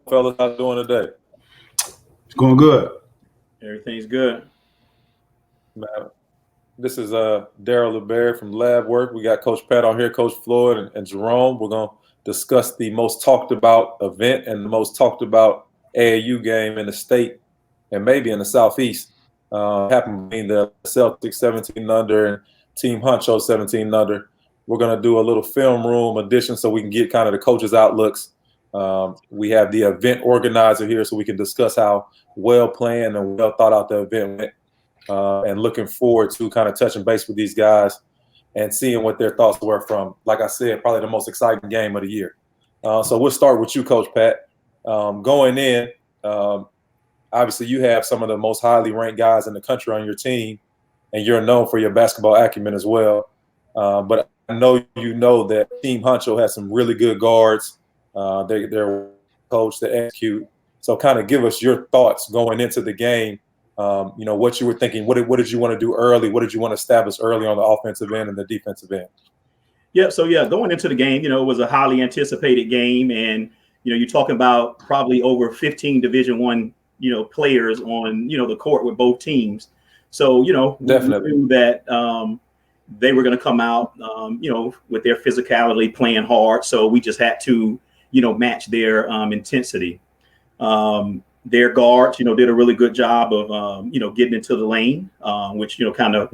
fellas. How you doing today? It's going good. Everything's good. Man, this is Daryl LaBWork from LaBWork. We got Coach Pat on here, Coach Floyd, and Jerome. We're going to discuss the most talked about event and the most talked about AAU game in the state and maybe in the Southeast. Happened between the Celtics 17 under and Team Huncho 17 under. We're going to do a little film room edition so we can get kind of the coaches' outlooks. We have the event organizer here so we can discuss how well planned and well thought out the event went. And looking forward to kind of touching base with these guys and seeing what their thoughts were from, like I said, probably the most exciting game of the year. So we'll start with you, Coach Pat. Going in, obviously you have some of the most highly ranked guys in the country on your team, and you're known for your basketball acumen as well. But I know you know that Team Huncho has some really good guards. They're coached to execute. So kind of give us your thoughts going into the game. What you were thinking. What did you want to do early? What did you want to establish early on the offensive end and the defensive end? Yeah, so going into the game, it was a highly anticipated game, and you're talking about probably over 15 Division I, players on the court with both teams. So definitely we knew that they were going to come out, with their physicality, playing hard. So we just had to match their intensity. Their guards, did a really good job of, getting into the lane, which, kind of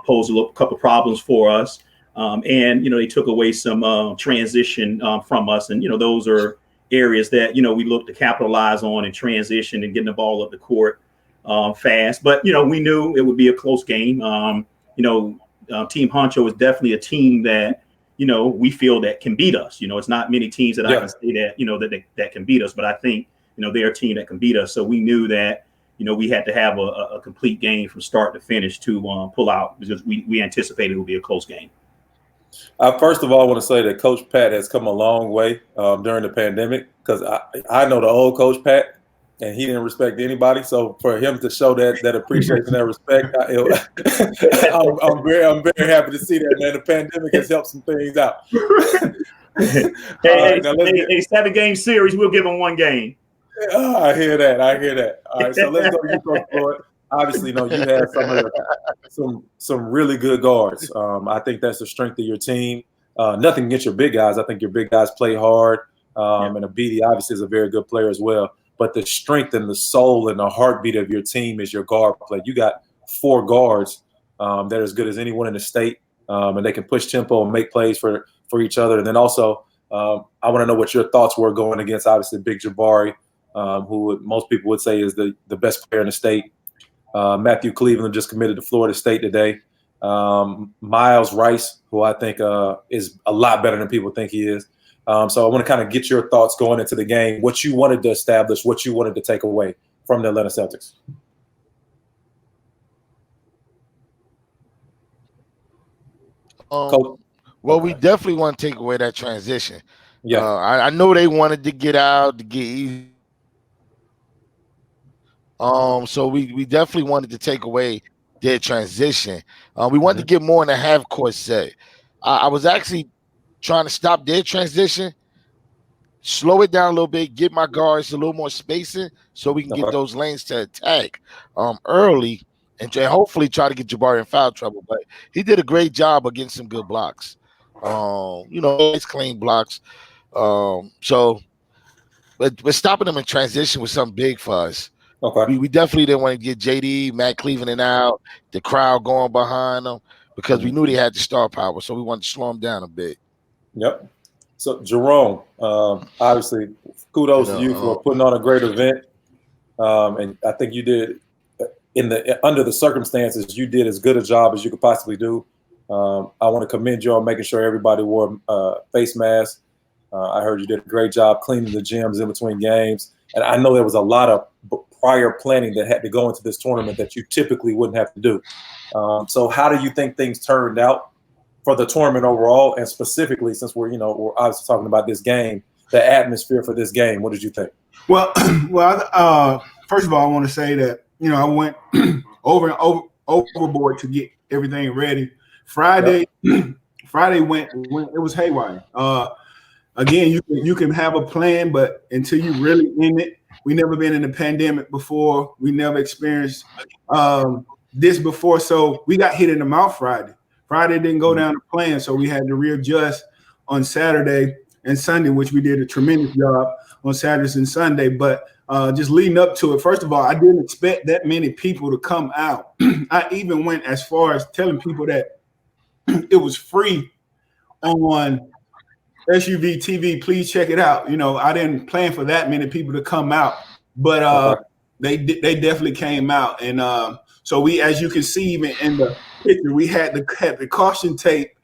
posed a couple problems for us. And they took away some transition from us. And, those are areas that, we look to capitalize on in transition and getting the ball up the court fast. But, we knew it would be a close game. Team Huncho is definitely a team that, we feel that can beat us. It's not many teams that I can say that, that can beat us. But I think, they're a team that can beat us. So we knew that, we had to have a complete game from start to finish to pull out, because we anticipated it would be a close game. First of all, I want to say that Coach Pat has come a long way during the pandemic, because I know the old Coach Pat, and he didn't respect anybody. So for him to show that appreciation and respect, I'm very happy to see that, man. The pandemic has helped some things out. A 7-game series, we'll give them 1 game. I hear that. All right, so let's go to you, Coach Floyd. Obviously, you have some really good guards. I think that's the strength of your team. Nothing against your big guys. I think your big guys play hard. And Abidi obviously is a very good player as well. But the strength and the soul and the heartbeat of your team is your guard play. You got 4 guards that are as good as anyone in the state, and they can push tempo and make plays for each other. And then also, I want to know what your thoughts were going against, obviously, Big Jabari, who most people would say is the best player in the state. Matthew Cleveland just committed to Florida State today. Miles Rice, who I think is a lot better than people think he is. So I want to kind of get your thoughts going into the game, what you wanted to establish, what you wanted to take away from the Atlanta Celtics. Well, we definitely want to take away that transition. Yeah, I know they wanted to get out, to get easy. So we definitely wanted to take away their transition. We wanted to get more in the half court set. I was actually trying to stop their transition, slow it down a little bit, get my guards a little more spacing so we can get those lanes to attack early and hopefully try to get Jabari in foul trouble. But he did a great job of getting some good blocks. Nice clean blocks. But stopping them in transition was something big for us. Okay. We definitely didn't want to get JD, Matt Cleveland out, the crowd going behind them, because we knew they had the star power, so we wanted to slow them down a bit. Yep. So, Jerome, obviously, kudos to you for putting on a great event. And I think you did, under the circumstances, you did as good a job as you could possibly do. I want to commend you on making sure everybody wore face masks. I heard you did a great job cleaning the gyms in between games. And I know there was a lot of prior planning that had to go into this tournament that you typically wouldn't have to do. So how do you think things turned out for the tournament overall, and specifically, since we're obviously talking about this game, the atmosphere for this game? What did you think? Well, first of all, I want to say that I went overboard to get everything ready. Friday went it was haywire. again, you can have a plan, but until you really in it, we never been in a pandemic before. We never experienced this before. So we got hit in the mouth Friday. Friday didn't go down to plan, so we had to readjust on Saturday and Sunday, which we did a tremendous job on Saturdays and Sunday. But just leading up to it, first of all, I didn't expect that many people to come out. I even went as far as telling people that it was free on SUV TV. Please check it out. You know, I didn't plan for that many people to come out, but they definitely came out. And so we, as you can see, even in the picture, we had the caution tape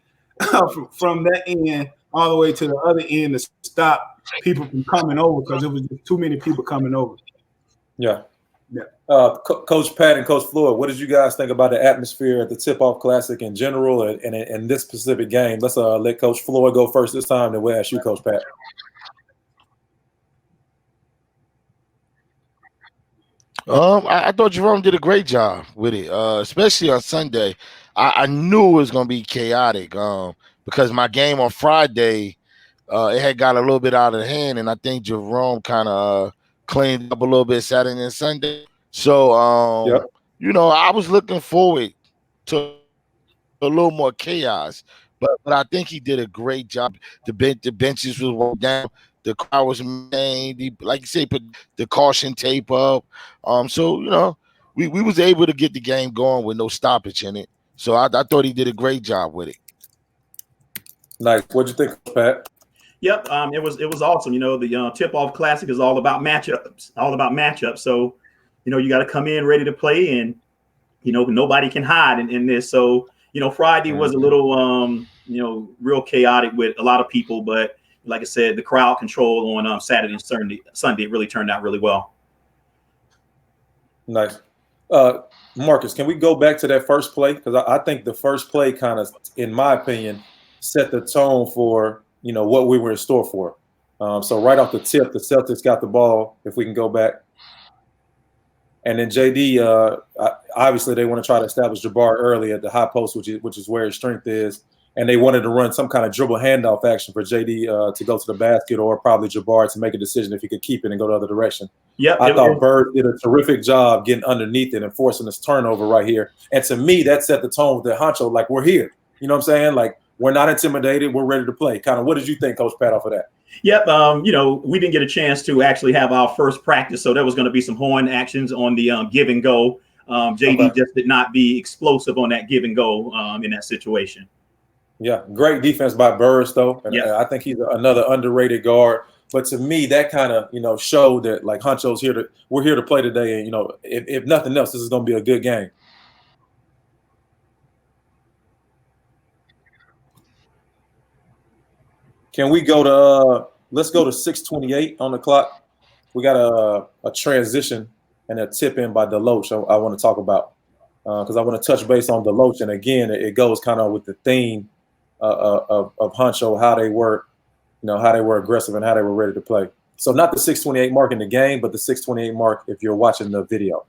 from that end all the way to the other end to stop people from coming over because it was just too many people coming over. Yeah. Yeah. Coach Pat and Coach Floyd, what did you guys think about the atmosphere at the Tipoff Classic in general and in this specific game? Let's let Coach Floyd go first this time, then we'll ask you, Coach Pat. I thought Jerome did a great job with it, especially on Sunday. I knew it was going to be chaotic because my game on Friday, it had got a little bit out of hand, and I think Jerome kind of cleaned up a little bit Saturday and Sunday. So, you know, I was looking forward to a little more chaos, but I think he did a great job. The benches was walked down. The crowd was made. Like you say, put the caution tape up. So, you know, we was able to get the game going with no stoppage in it. So I thought he did a great job with it. Nice. What'd you think, Pat? Yep, it was awesome. You know, the Tip-Off Classic is all about matchups. So, you know, you got to come in ready to play, and you know nobody can hide in this. So, you know, Friday was a little, you know, real chaotic with a lot of people, but like I said, the crowd control on Saturday and Sunday really turned out really well. Nice. Marcus, can we go back to that first play? Because I think the first play kind of, in my opinion, set the tone for, you know, what we were in store for. So right off the tip, the Celtics got the ball, if we can go back. And then JD, obviously they want to try to establish Jabbar early at the high post, which is where his strength is. And they wanted to run some kind of dribble handoff action for JD to go to the basket, or probably Jabbar to make a decision if he could keep it and go the other direction. Yep, I thought Bird did a terrific job getting underneath it and forcing this turnover right here. And to me, that set the tone with the Huncho, like, we're here. You know what I'm saying? Like, we're not intimidated. We're ready to play. Kind of, what did you think, Coach Pat, off of that? Yep. You know, we didn't get a chance to actually have our first practice, so there was going to be some horn actions on the give and go. JD just did not be explosive on that give and go in that situation. Yeah, great defense by Burris, though. And I think he's another underrated guard. But to me, that kind of, you know, showed that, like, Huncho's here we're here to play today. And, you know, if nothing else, this is going to be a good game. Can we go to let's go to 6:28 on the clock. We got a transition and a tip in by Deloach I want to talk about because I want to touch base on Deloach. And again, it goes kind of with the theme of Huncho, how they were, you know, how they were aggressive and how they were ready to play. So not the 6:28 mark in the game, but the 6:28 mark if you're watching the video.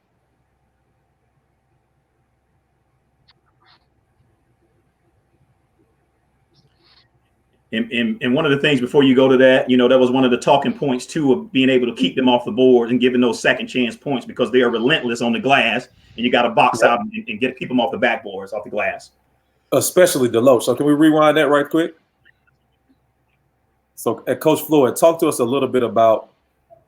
And one of the things before you go to that, you know, that was one of the talking points too of being able to keep them off the board and giving those second chance points because they are relentless on the glass, and you got to box out and keep them off the backboards, off the glass. Especially Deloach. So can we rewind that right quick? So, Coach Floyd, talk to us a little bit about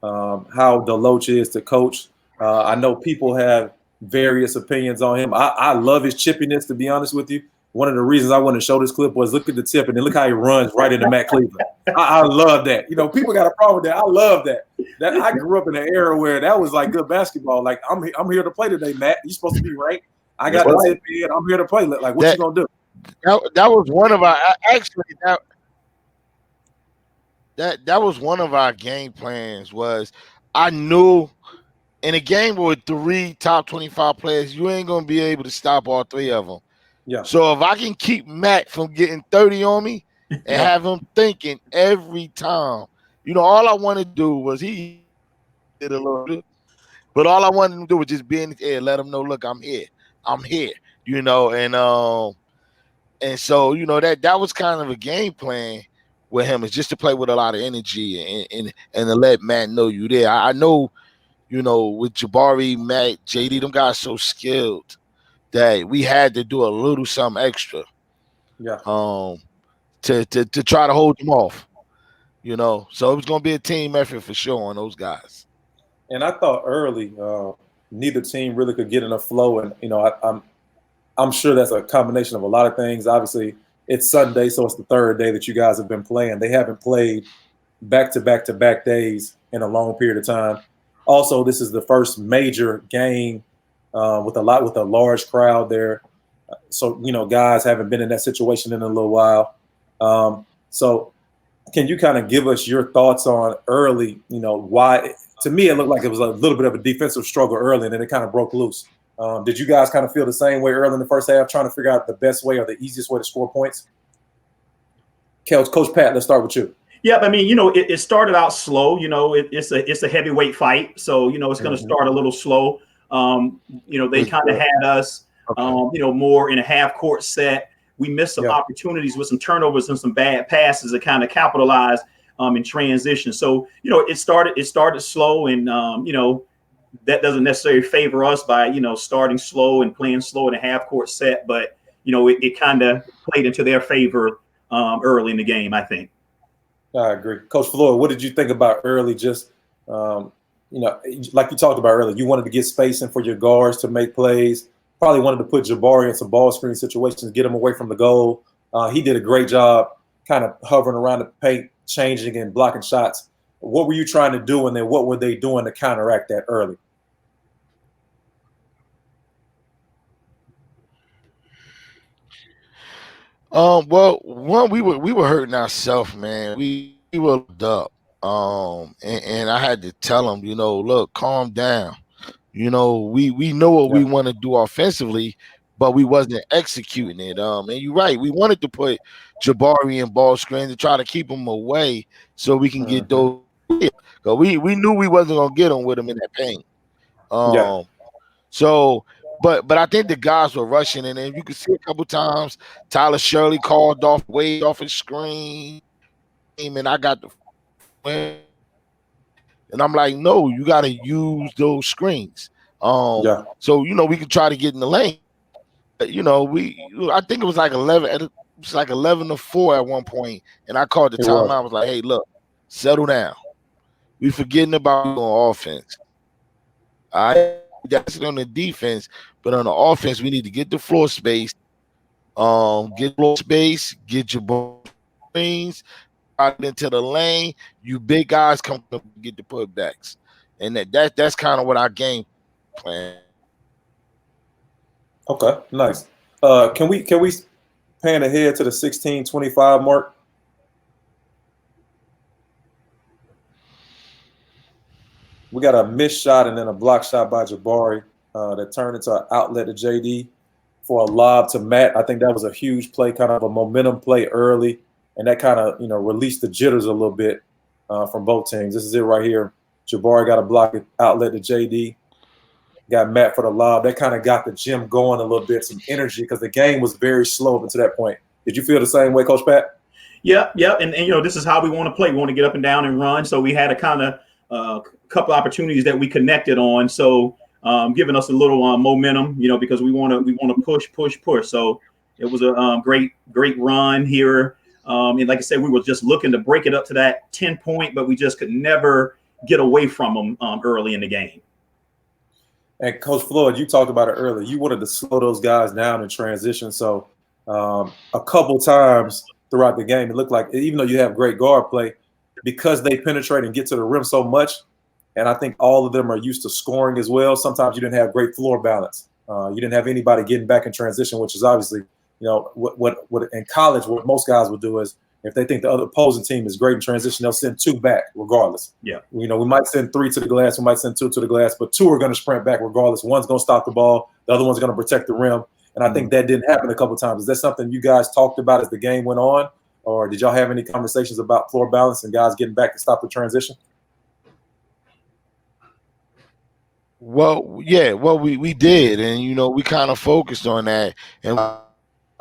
how Deloach is to coach. I know people have various opinions on him. I love his chippiness, to be honest with you. One of the reasons I wanted to show this clip was look at the tip and then look how he runs right into Matt Cleveland. I love that. You know, people got a problem with that. I love that. I grew up in an era where that was like good basketball. Like, I'm here to play today, Matt. You're supposed to be right. I got the tip in. I'm here to play. Like, what you gonna do? That was one of our that was one of our game plans. Was I knew in a game with 3 top 25 players, you ain't gonna be able to stop all 3 of them. Yeah. So if I can keep Matt from getting 30 on me and have him thinking every time, you know, all I wanted to do was he did a little bit, but all I wanted him to do was just be in the air, let him know, look, I'm here, you know, and so you know that was kind of a game plan with him is just to play with a lot of energy and to let Matt know you there. I know, you know, with Jabari, Matt, JD, them guys so skilled that we had to do a little something extra. Yeah. To try to hold them off. You know, so it was going to be a team effort for sure on those guys. And I thought early, neither team really could get in a flow, and you know, I'm sure that's a combination of a lot of things. Obviously, it's Sunday, so it's the third day that you guys have been playing. They haven't played back to back to back days in a long period of time. Also, this is the first major game with a large crowd there. So you know, guys haven't been in that situation in a little while. So, can you kind of give us your thoughts on early? You know, why? To me, it looked like it was a little bit of a defensive struggle early, and then it kind of broke loose. Did you guys kind of feel the same way early in the first half, trying to figure out the best way or the easiest way to score points? Coach Pat, let's start with you. Yeah, I mean, you know, it started out slow. You know, it's a heavyweight fight, so you know it's going to start a little slow. You know, they kind of had us, you know, more in a half court set. We missed some opportunities with some turnovers and some bad passes to kind of capitalize in transition. So you know, it started slow, and you know, that doesn't necessarily favor us by, you know, starting slow and playing slow in a half court set, but you know, it kind of played into their favor early in the game, I think. I agree. Coach Floyd, what did you think about early? Just, you know, like you talked about earlier, you wanted to get spacing for your guards to make plays. Probably wanted to put Jabari in some ball screen situations, get him away from the goal. He did a great job kind of hovering around the paint, changing and blocking shots. What were you trying to do, and then what were they doing to counteract that early? Well, one, we were hurting ourselves, man. We were up. And I had to tell them, you know, look, calm down. You know, we know what we want to do offensively, but we wasn't executing it. And you're right, we wanted to put Jabari in ball screen to try to keep him away so we can get those. Because we knew we wasn't gonna get them with him in that paint. So, but I think the guys were rushing, and then you could see a couple times Tyler Shirley called off way off his screen, and I got the and I'm like, no, you got to use those screens. So you know we can try to get in the lane. You know, I think it was like 11. It was like 11-4 at one point, and I called the timeout. I was like, hey, look, settle down. We forgetting about on offense. That's on the defense, but on the offense, we need to get the floor space, get floor space, get your ball screens out into the lane. You big guys come up and get the putbacks, and that's kind of what our game plan. Okay, nice. Can we pan ahead to the 16-25 mark? We got a missed shot and then a block shot by Jabari that turned into an outlet to JD for a lob to Matt. I think that was a huge play, kind of a momentum play early, and that kind of, you know, released the jitters a little bit from both teams. This is it right here. Jabari got a block outlet to JD. Got Matt for the lob. That kind of got the gym going a little bit, some energy, because the game was very slow up until that point. Did you feel the same way, Coach Pat? Yeah. And you know, this is how we want to play. We want to get up and down and run. So we had a kind of couple opportunities that we connected on. So giving us a little momentum, you know, because we want to push. So it was a great run here. And like I said, we were just looking to break it up to that 10-point, but we just could never get away from them early in the game. And Coach Floyd, you talked about it earlier. You wanted to slow those guys down in transition. So a couple times throughout the game, it looked like, even though you have great guard play, because they penetrate and get to the rim so much, and I think all of them are used to scoring as well, sometimes you didn't have great floor balance. You didn't have anybody getting back in transition, which is obviously, you know, what in college, what most guys will do is, if they think the other opposing team is great in transition, they'll send two back regardless. Yeah. You know, we might send three to the glass, we might send two to the glass, but two are going to sprint back regardless. One's going to stop the ball, the other one's going to protect the rim. And I think that didn't happen a couple of times. Is that something you guys talked about as the game went on? Or did y'all have any conversations about floor balance and guys getting back to stop the transition? Well, yeah, we did. And, you know, we kind of focused on that. And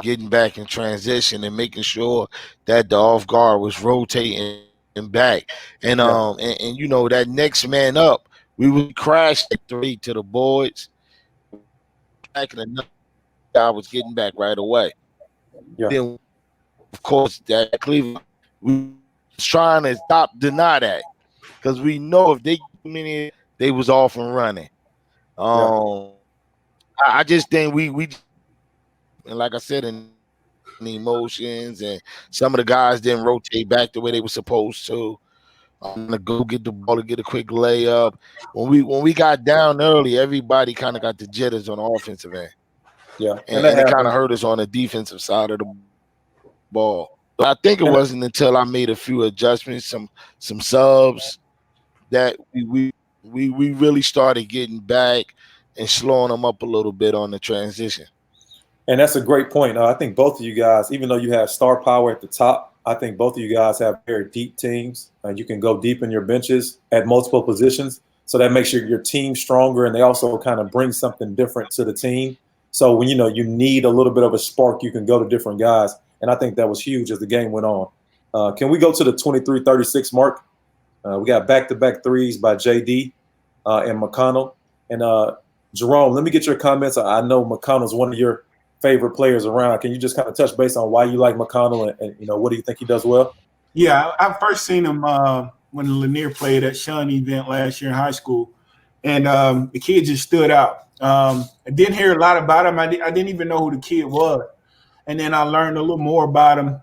getting back in transition and making sure that the off guard was rotating back. And and you know, that next man up, we would crash at 3 to the boards. Back in another guy was getting back right away. Yeah. Then of course that Cleveland we was trying to deny that. Because we know if they come in here, they was off and running. I just think we and like I said, in the emotions, and some of the guys didn't rotate back the way they were supposed to. I'm gonna go get the ball to get a quick layup. When we got down early, everybody kind of got the jitters on the offensive end. Yeah, and it kind of hurt us on the defensive side of the ball. But I think it wasn't until I made a few adjustments, some subs, that we really started getting back and slowing them up a little bit on the transition. And that's a great point. I think both of you guys, even though you have star power at the top, I think both of you guys have very deep teams. You can go deep in your benches at multiple positions. So that makes your team stronger, and they also kind of bring something different to the team. So when you need a little bit of a spark, you can go to different guys. And I think that was huge as the game went on. Can we go to the 23-36 mark? We got back-to-back threes by JD and McConnell. And Jerome, let me get your comments. I know McConnell's one of your favorite players around. Can you just kind of touch base on why you like McConnell and what do you think he does well? Yeah, I first seen him when Lanier played at Sean event last year in high school, and the kid just stood out. I didn't hear a lot about him. I didn't even know who the kid was, and then I learned a little more about him,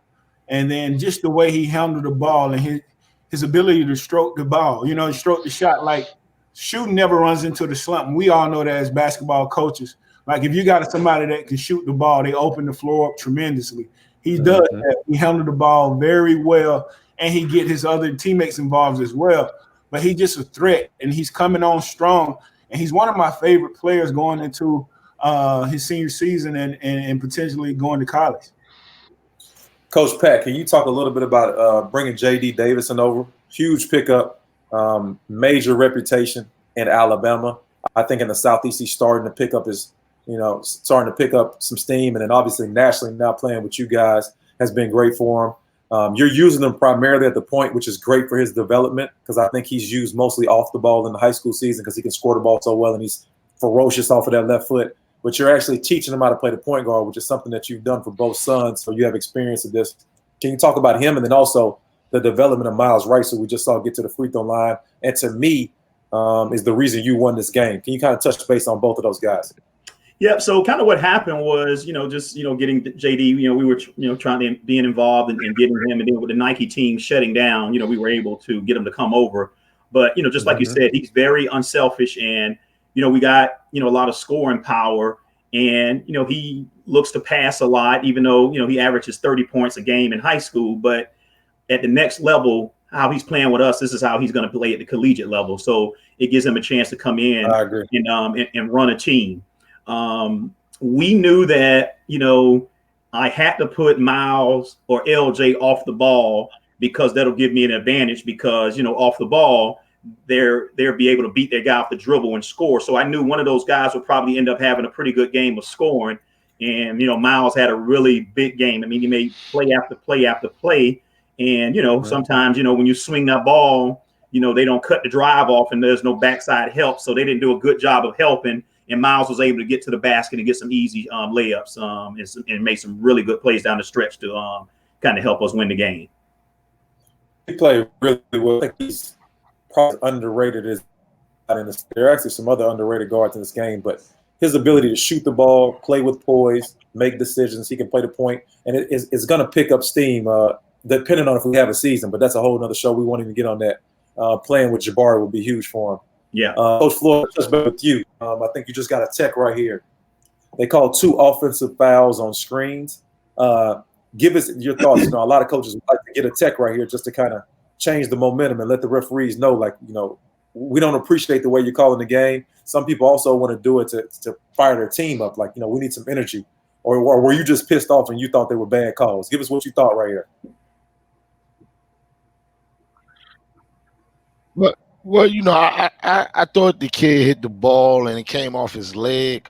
and then just the way he handled the ball and his ability to stroke the ball. Stroke the shot. Like, shooting never runs into the slump. And we all know that as basketball coaches. Like, if you got somebody that can shoot the ball, they open the floor up tremendously. He does that. He handled the ball very well, and he get his other teammates involved as well. But he's just a threat, and he's coming on strong. And he's one of my favorite players going into his senior season and potentially going to college. Coach Pat, can you talk a little bit about bringing J.D. Davison over? Huge pickup, major reputation in Alabama. I think in the Southeast he's starting to pick up some steam, and then obviously nationally now playing with you guys has been great for him. You're using him primarily at the point, which is great for his development, because I think he's used mostly off the ball in the high school season because he can score the ball so well and he's ferocious off of that left foot. But you're actually teaching him how to play the point guard, which is something that you've done for both sons, so you have experience with this. Can you talk about him and then also the development of Miles Rice, who we just saw get to the free throw line, and to me is the reason you won this game? Can you kind of touch base on both of those guys? Yeah, so kind of what happened was, getting JD, we were, trying to being involved and getting him, and then with the Nike team shutting down, we were able to get him to come over. But, just like you said, he's very unselfish, and, we got, a lot of scoring power, and, he looks to pass a lot, even though, he averages 30 points a game in high school. But at the next level, how he's playing with us, this is how he's going to play at the collegiate level. So it gives him a chance to come in and run a team. We knew that, I had to put Miles or LJ off the ball because that'll give me an advantage because, off the ball, they'll be able to beat their guy off the dribble and score. So I knew one of those guys would probably end up having a pretty good game of scoring. And, Miles had a really big game. I mean, he made play after play after play. And, sometimes, when you swing that ball, they don't cut the drive off and there's no backside help. So they didn't do a good job of helping. And Miles was able to get to the basket and get some easy layups and make some really good plays down the stretch to kind of help us win the game. He played really well. I think he's probably underrated. There are actually some other underrated guards in this game, but his ability to shoot the ball, play with poise, make decisions, he can play the point, and it's going to pick up steam depending on if we have a season. But that's a whole other show. We won't even get on that. Playing with Jabari would be huge for him. Yeah. Coach Floyd, just with you. I think you just got a tech right here. They call 2 offensive fouls on screens. Give us your thoughts. A lot of coaches would like to get a tech right here just to kind of change the momentum and let the referees know, we don't appreciate the way you're calling the game. Some people also want to do it to fire their team up. We need some energy. Or were you just pissed off and you thought they were bad calls? Give us what you thought right here. Well, I thought the kid hit the ball and it came off his leg,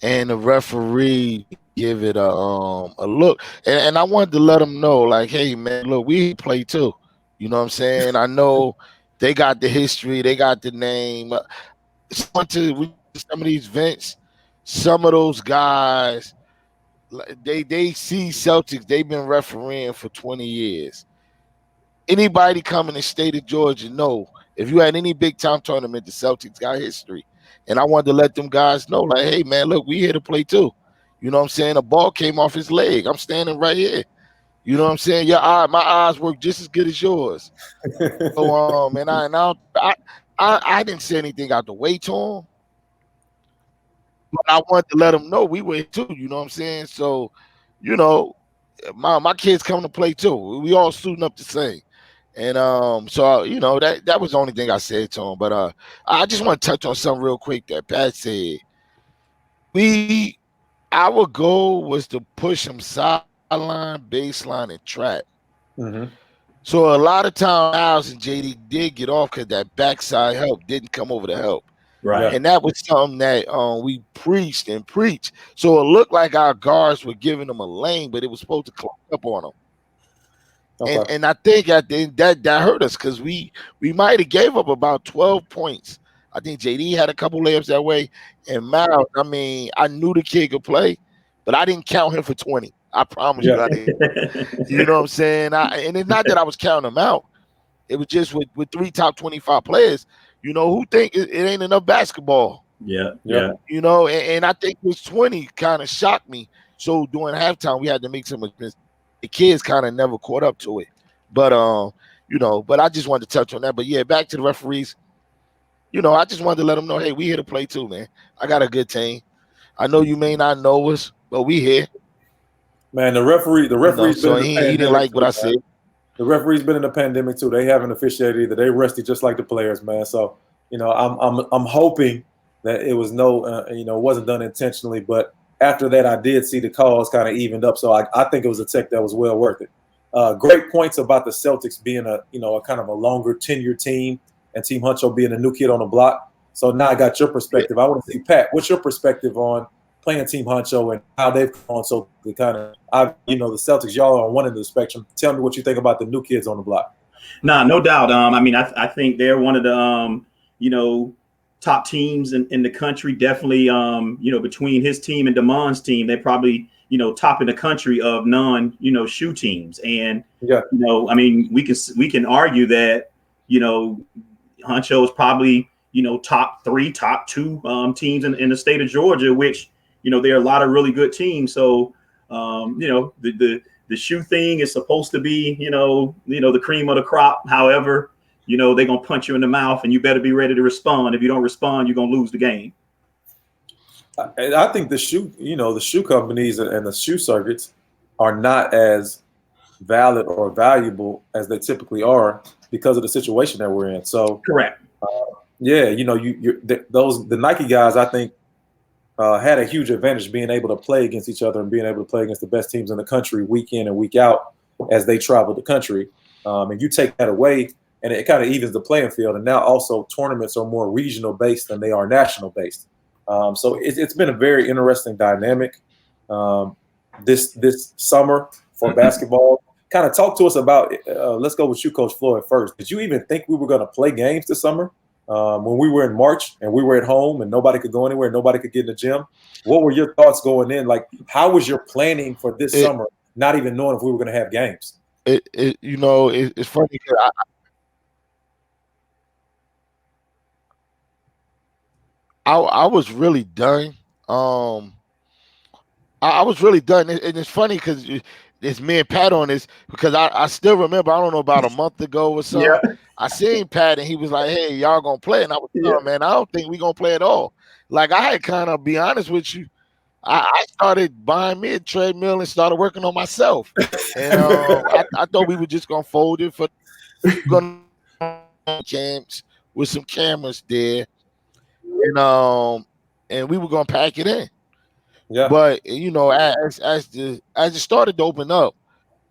and the referee give it a look. And I wanted to let them know, like, hey man, look, we play too. You know what I'm saying? I know they got the history, they got the name. Some of these events, some of those guys, they see Celtics. They've been refereeing for 20 years. Anybody coming to the state of Georgia know if you had any big time tournament, the Celtics got history. And I wanted to let them guys know, like, hey man, look, we here to play too. You know what I'm saying? A ball came off his leg. I'm standing right here. You know what I'm saying? My eyes work just as good as yours. So and I didn't say anything out the way to him. But I wanted to let them know we were here too, you know what I'm saying? So, you know, my kids come to play too. We all suiting up the same. And so you know, that was the only thing I said to him. But I just want to touch on something real quick that Pat said. Our goal was to push him sideline, baseline, and track. Mm-hmm. So a lot of times Miles and JD did get off because that backside help didn't come over the help. Right. And that was something that we preached and preached. So it looked like our guards were giving them a lane, but it was supposed to climb up on them. Okay. And I think at the end that hurt us because we might have gave up about 12 points. I think JD had a couple layups that way. And Miles, I mean, I knew the kid could play, but I didn't count him for 20. I promise you I didn't. You know what I'm saying? And it's not that I was counting him out. It was just with 3 top 25 players, you know, who think it ain't enough basketball. Yeah. You know, and I think this 20 kind of shocked me. So during halftime, we had to make some adjustments. The kids kind of never caught up to it. But, you know, but I just wanted to touch on that. But, yeah, back to the referees. You know, I just wanted to let them know, hey, we here to play too, man. I got a good team. I know you may not know us, but we here. Man, the referee's so he didn't like what I said. The referee's been in the pandemic too. They haven't officiated either. They rusty just like the players, man. So, you know, I'm hoping that it was wasn't done intentionally. But after that, I did see the calls kind of evened up. So I think it was a tech that was well worth it. Great points about the Celtics being a kind of a longer tenure team and Team Huncho being a new kid on the block. So now I got your perspective. I want to see, Pat, what's your perspective on playing Team Huncho and how they've come on? So the the Celtics, y'all are on one end of the spectrum. Tell me what you think about the new kids on the block. Nah, no doubt. I mean, I think they're one of the top teams in the country. Definitely, between his team and Damon's team, they're probably top in the country of shoe teams. And I mean, we can argue that Huncho is probably top 3, top 2 teams in the state of Georgia, which there are a lot of really good teams. So the shoe thing is supposed to be the cream of the crop. However, they're gonna punch you in the mouth, and you better be ready to respond. If you don't respond, you're gonna lose the game. I think the shoe companies and the shoe circuits are not as valid or valuable as they typically are because of the situation that we're in. So correct. The Nike guys, I think, had a huge advantage being able to play against each other and being able to play against the best teams in the country week in and week out as they travel the country. And you take that away, and it kind of evens the playing field. And now also tournaments are more regional based than they are national based. So it's been a very interesting dynamic this summer for basketball. Kind of talk to us about. Let's go with you, Coach Floyd, first. Did you even think we were going to play games this summer? When we were in March and we were at home and nobody could go anywhere, nobody could get in the gym. What were your thoughts going in? Like, how was your planning for this summer, not even knowing if we were going to have games? It's funny. I was really done. I was really done. And it's funny because it's me and Pat on this because I still remember, I don't know, about a month ago or so, I seen Pat and he was like, hey, y'all gonna play? And I was like, man, I don't think we gonna play at all. Like, I had kind of, be honest with you, I started buying me a treadmill and started working on myself. And I thought we were just gonna fold it for camps with some cameras there. And we were gonna pack it in. Yeah. But as it started to open up,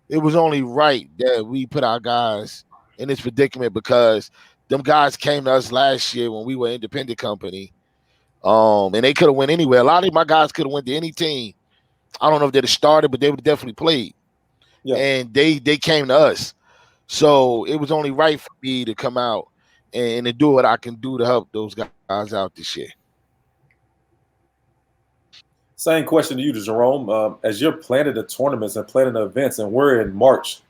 it was only right that we put our guys in this predicament because them guys came to us last year when we were an independent company. And they could have went anywhere. A lot of my guys could have went to any team. I don't know if they'd have started, but they would have definitely played. Yeah. And they came to us. So it was only right for me to come out and to do what I can do to help those guys out this year. Same question to you, Jerome. As you're planning the tournaments and planning the events, and we're in March,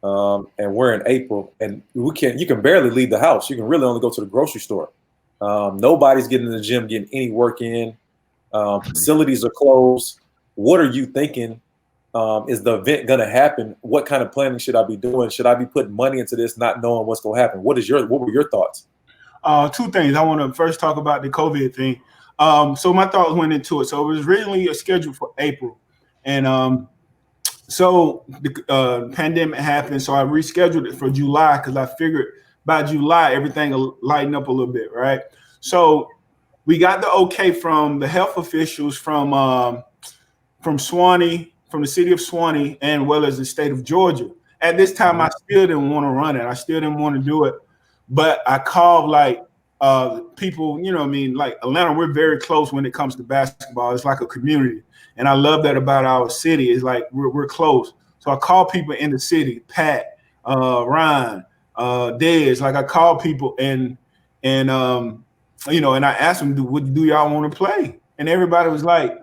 and we're in April, and you can barely leave the house. You can really only go to the grocery store. Nobody's getting in the gym, getting any work in. Facilities are closed. What are you thinking? Is the event going to happen? What kind of planning should I be doing? Should I be putting money into this, not knowing what's going to happen? What were your thoughts? Two things. I want to first talk about the COVID thing. So my thoughts went into it. So it was originally scheduled for April, and so the pandemic happened. So I rescheduled it for July because I figured by July everything will lighten up a little bit, right? So we got the okay from the health officials from Swanee, from the city of Swanee, and well as the state of Georgia. At this time, I still didn't want to run it. I still didn't want to do it, but I called like people, you know what I mean? Like Atlanta, we're very close when it comes to basketball. It's like a community. And I love that about our city. It's like we're close. So I call people in the city, Pat, Ryan, Dez. Like I call people and you know, and I asked them, do y'all want to play? And everybody was like,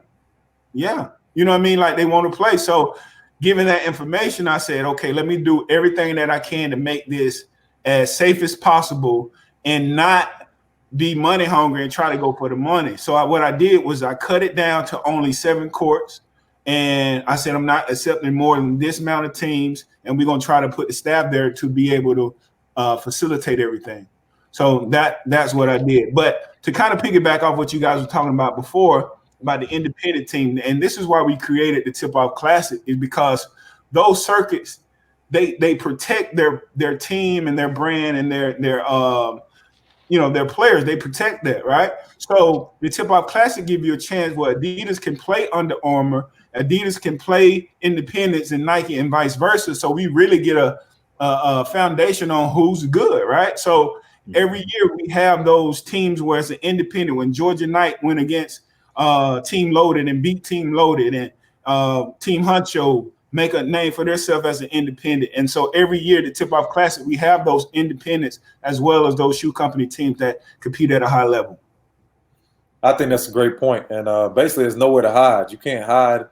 yeah. You know what I mean? Like they want to play. So given that information, I said, okay, let me do everything that I can to make this as safe as possible and not be money hungry and try to go for the money. So what I did was I cut it down to only 7 courts. And I said, I'm not accepting more than this amount of teams. And we're going to try to put the staff there to be able to facilitate everything. So that's what I did. But to kind of piggyback off what you guys were talking about before, about the independent team, and this is why we created the Tipoff Classic, is because those circuits, they protect their team and their brand and their players. They protect that, right? So the Tipoff Classic give you a chance where Adidas can play Under Armour, Adidas can play Independence and Nike and vice versa. So we really get a foundation on who's good, right? So every year we have those teams where it's an independent. When Georgia Knight went against Team Loaded and beat Team Loaded, and Team Huncho make a name for themselves as an independent. And so every year, the Tipoff Classic, we have those independents as well as those shoe company teams that compete at a high level. I think that's a great point. And basically, there's nowhere to hide. You can't hide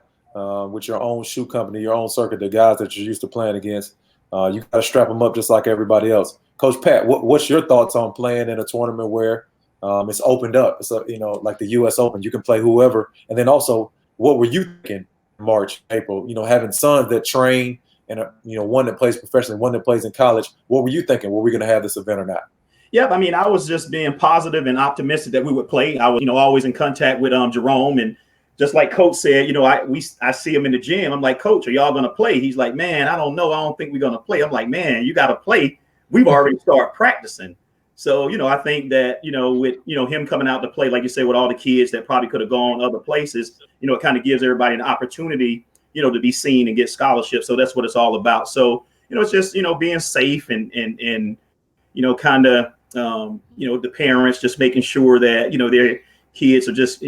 with your own shoe company, your own circuit, the guys that you're used to playing against. You got to strap them up just like everybody else. Coach Pat, what's your thoughts on playing in a tournament where it's opened up? It's like the U.S. Open. You can play whoever. And then also, what were you thinking March, April? Having sons that train and one that plays professionally, one that plays in college. What were you thinking? Were we going to have this event or not? Yeah, I mean, I was just being positive and optimistic that we would play. I was, always in contact with Jerome, and just like Coach said, I see him in the gym. I'm like, Coach, are y'all going to play? He's like, man, I don't know. I don't think we're going to play. I'm like, man, you got to play. We've already started practicing. So, I think that, with, him coming out to play, like you said, with all the kids that probably could have gone other places, it kind of gives everybody an opportunity, to be seen and get scholarships. So that's what it's all about. So, it's just, being safe and kind of, the parents just making sure that, their kids are just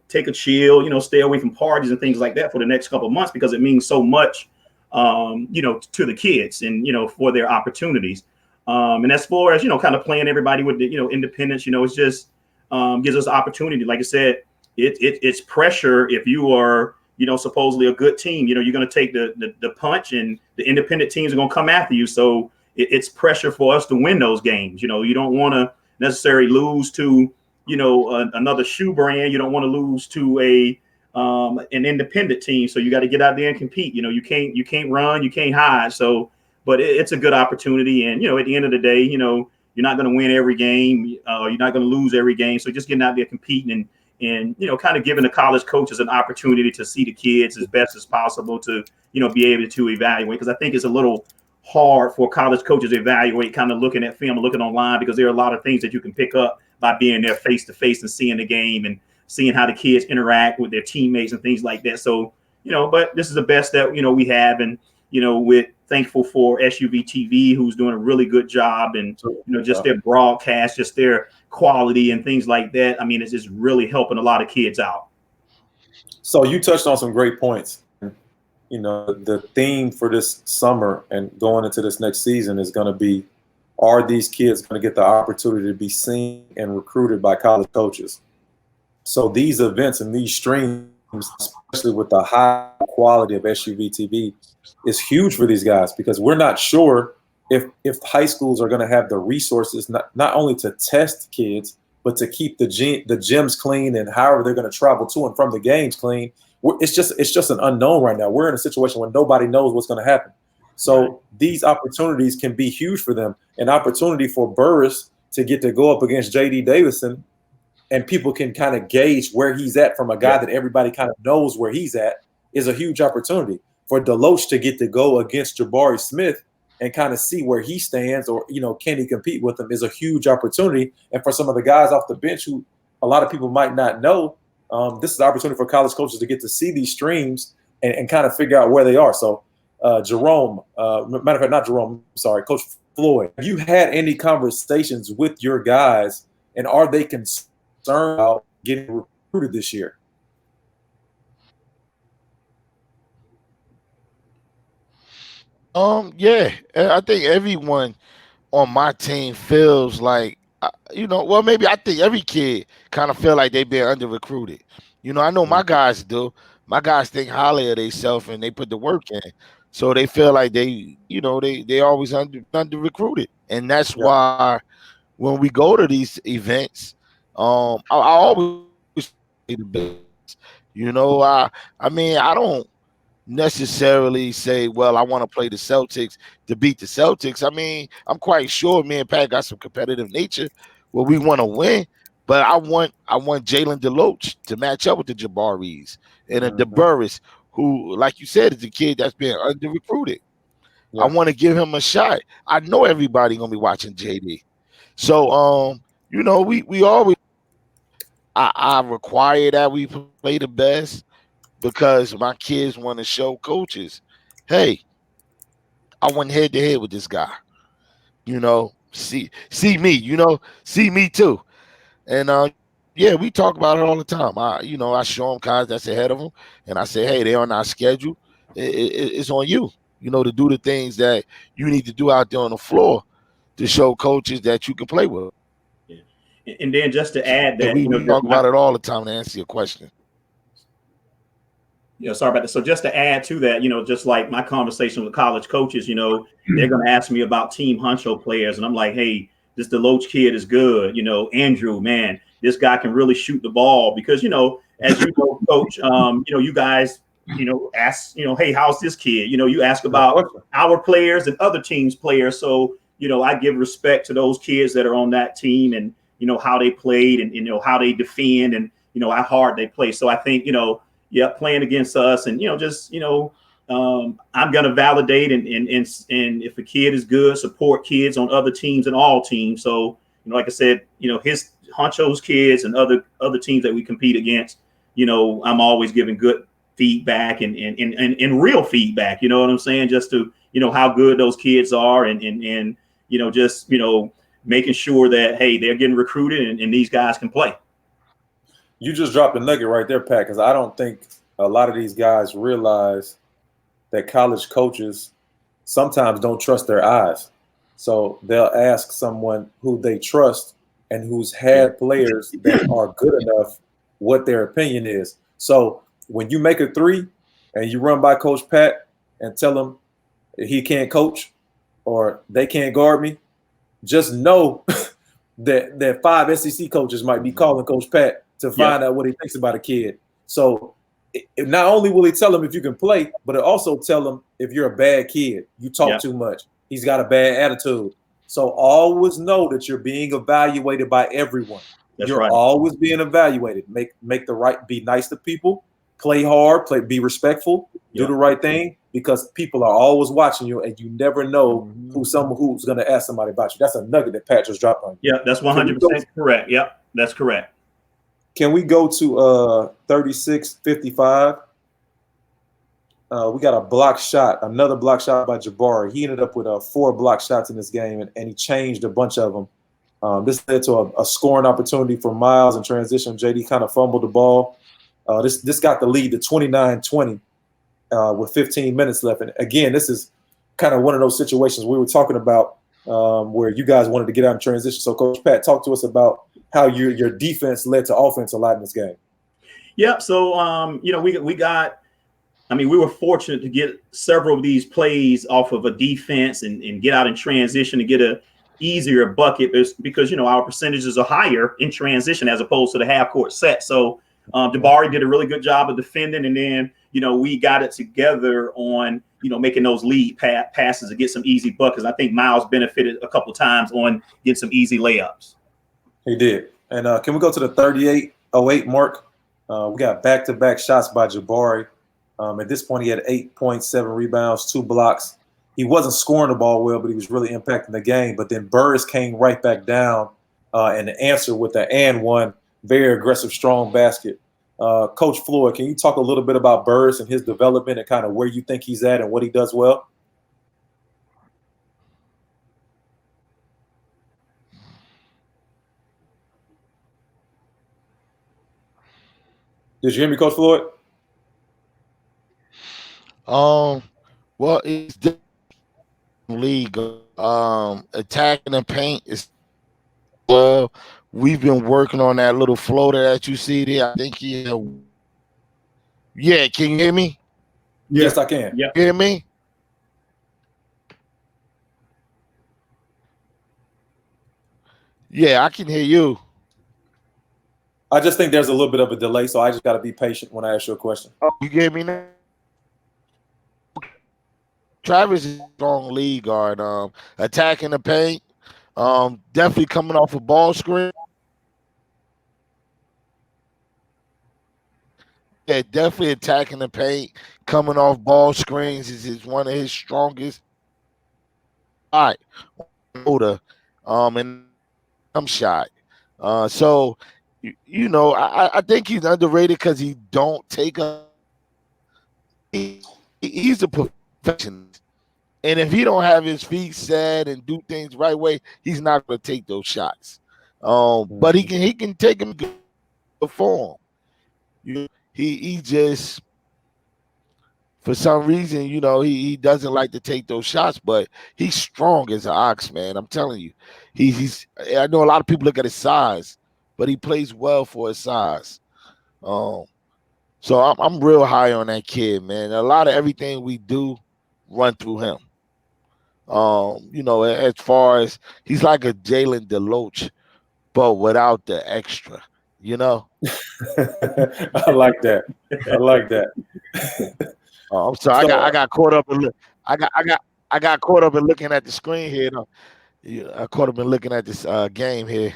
take a chill, stay away from parties and things like that for the next couple of months, because it means so much, to the kids and, for their opportunities. And as far as, kind of playing everybody with the, independence, it's just gives us opportunity. Like I said, it's pressure if you are, supposedly a good team. You're going to take the punch, and the independent teams are going to come after you. So it's pressure for us to win those games. You don't want to necessarily lose to, another shoe brand. You don't want to lose to an independent team. So you got to get out there and compete. You can't run, you can't hide. So, but it's a good opportunity. And, at the end of the day, you're not going to win every game. You're not going to lose every game. So just getting out there competing and kind of giving the college coaches an opportunity to see the kids as best as possible to, be able to evaluate. Because I think it's a little hard for college coaches to evaluate, kind of looking at film and looking online, because there are a lot of things that you can pick up by being there face to face and seeing the game and seeing how the kids interact with their teammates and things like that. So, but this is the best that, we have. And, we're thankful for SUV TV, who's doing a really good job, and, just their broadcast, just their quality and things like that. I mean, it's just really helping a lot of kids out. So you touched on some great points. You know, the theme for this summer and going into this next season is going to be, are these kids going to get the opportunity to be seen and recruited by college coaches? So these events and these streams, especially with the high quality of SUV TV, is huge for these guys, because we're not sure if high schools are going to have the resources not only to test kids, but to keep the gyms clean, and however they're going to travel to and from the games clean. It's just an unknown right now. We're in a situation where nobody knows what's going to happen. So these opportunities can be huge for them. An opportunity for Burris to get to go up against J.D. Davison, and people can kind of gauge where he's at from a guy that everybody kind of knows where he's at, is a huge opportunity. For Deloach to get to go against Jabari Smith and kind of see where he stands, or, you know, can he compete with him, is a huge opportunity. And for some of the guys off the bench who a lot of people might not know, this is an opportunity for college coaches to get to see these streams and kind of figure out where they are. So Jerome, matter of fact, not Jerome, sorry, Coach Floyd, have you had any conversations with your guys, and are they concerned about getting recruited this year? Yeah, I think everyone on my team feels like, you know, well, maybe I think every kid kind of feel like they've been under recruited. You know, I know my guys do. My guys think highly of themselves and they put the work in, so they feel like they, you know, they always under recruited, and that's why when we go to these events, I always say the best. You know, I mean, I don't necessarily say, well, I want to play the Celtics to beat the Celtics. I mean, I'm quite sure me and Pat got some competitive nature where we want to win, but I want Jalen Deloach to match up with the Jabaris and a DeBurris, who, like you said, is a kid that's been under recruited. I want to give him a shot. I know everybody gonna be watching JD. So you know, we always, I require that we play the best, because my kids want to show coaches, hey, I went head to head with this guy. You know, see me, you know, see me too. And yeah, we talk about it all the time. I show them guys that's ahead of them, and I say, hey, they're on our schedule. It's on you, you know, to do the things that you need to do out there on the floor to show coaches that you can play with. Yeah. And then just to add that, we talk about it all the time, to answer your question. You know, sorry about that. So just to add to that, you know, just like my conversation with college coaches, you know, they're going to ask me about Team Huncho players. And I'm like, hey, this Deloach kid is good. You know, Andrew, man, this guy can really shoot the ball, because, you know, as you know, coach, you know, you guys, you know, ask, you know, hey, how's this kid? You know, you ask about our players and other teams' players. So, you know, I give respect to those kids that are on that team, and, you know, how they played, and, you know, how they defend, and, you know, how hard they play. So I think, you know, playing against us, and, you know, just, you know, I'm going to validate and if a kid is good, support kids on other teams and all teams. So, you know, like I said, you know, his Huncho's kids and other teams that we compete against, you know, I'm always giving good feedback and real feedback, you know what I'm saying? Just to, you know, how good those kids are, and you know, just, you know, making sure that, hey, they're getting recruited and these guys can play. You just dropped a nugget right there, Pat, because I don't think a lot of these guys realize that college coaches sometimes don't trust their eyes. So they'll ask someone who they trust and who's had players that are good enough what their opinion is. So when you make a three and you run by Coach Pat and tell him he can't coach or they can't guard me, just know that 5 SEC coaches might be calling Coach Pat to find out what he thinks about a kid. So not only will he tell him if you can play, but it'll also tell him if you're a bad kid, you talk too much, he's got a bad attitude. So always know that you're being evaluated by everyone. You're always being evaluated. Make the right, be nice to people, play hard, be respectful, do the right thing, because people are always watching you, and you never know who's going to ask somebody about you. That's a nugget that Pat just dropped on you. Yeah, that's 100% correct. Yep, that's correct. Can we go to 36-55? We got a block shot, another block shot by Jabari. He ended up with 4 block shots in this game, and he changed a bunch of them. This led to a scoring opportunity for Miles in transition. JD kind of fumbled the ball. This got the lead to 29-20 with 15 minutes left. And again, this is kind of one of those situations we were talking about where you guys wanted to get out in transition. So, Coach Pat, talk to us about how your defense led to offense a lot in this game. Yep. So, we got. I mean, we were fortunate to get several of these plays off of a defense and get out in transition to get a easier bucket because our percentages are higher in transition as opposed to the half court set. So Jabari did a really good job of defending, and then we got it together on making those lead passes to get some easy buckets. I think Miles benefited a couple times on getting some easy layups. He did. And can we go to the 38-08 mark? We got back-to-back shots by Jabari. At this point, he had 8.7 rebounds, 2 blocks. He wasn't scoring the ball well, but he was really impacting the game. But then Burris came right back down and answered with the and one very aggressive, strong basket. Coach Floyd, can you talk a little bit about Burris and his development and kind of where you think he's at and what he does well? Did you hear me, Coach Floyd? Well, it's the league. Attacking the paint is well. We've been working on that little floater that you see there. I think yeah. Can you hear me? Yes, I can. Yeah. Hear me? Yeah, I can hear you. I just think there's a little bit of a delay, so I just got to be patient when I ask you a question. Oh, you gave me now? Travis is a strong lead guard. Attacking the paint. Definitely coming off a ball screen. Yeah, definitely attacking the paint. Coming off ball screens is one of his strongest. All right. And I'm shot. So I think he's underrated because he don't take a. He's a perfectionist, and if he don't have his feet set and do things the right way, he's not going to take those shots. But he can take them good form. He just for some reason, he doesn't like to take those shots, but he's strong as an ox, man. I'm telling you, he's. I know a lot of people look at his size, but he plays well for his size. So I'm real high on that kid, man. A lot of everything we do run through him. As far as he's like a Jalen DeLoach, but without the extra, I like that. I like that. I'm sorry. I got caught up in I got caught up in looking at the screen here. I caught up in looking at this game here.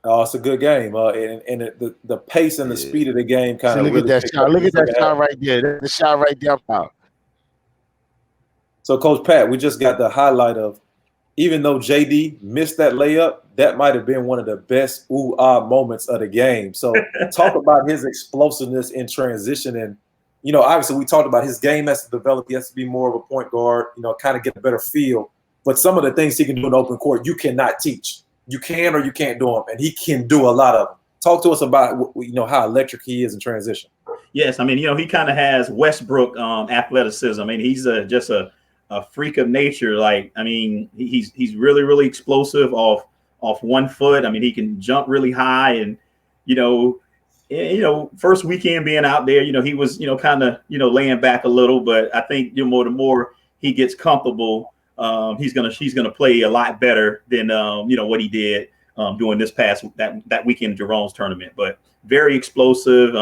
Oh, it's a good game. And the pace and the speed of the game kind of look really at that shot. Look at that shot right there. The shot right there. So, Coach Pat, we just got the highlight of, even though JD missed that layup, that might have been one of the best moments of the game. So talk about his explosiveness in transition. And, obviously we talked about his game has to develop. He has to be more of a point guard, kind of get a better feel. But some of the things he can do in open court, you cannot teach. You can or you can't do them. And he can do a lot of them. Talk to us about, how electric he is in transition. Yes. I mean, he kind of has Westbrook athleticism. I mean, he's just a freak of nature. Like, I mean, he's really, really explosive off 1 foot. I mean, he can jump really high, and first weekend being out there, he was kind of laying back a little, but I think the more he gets comfortable, he's gonna play a lot better than what he did doing this past that weekend of Jerome's tournament. But very explosive,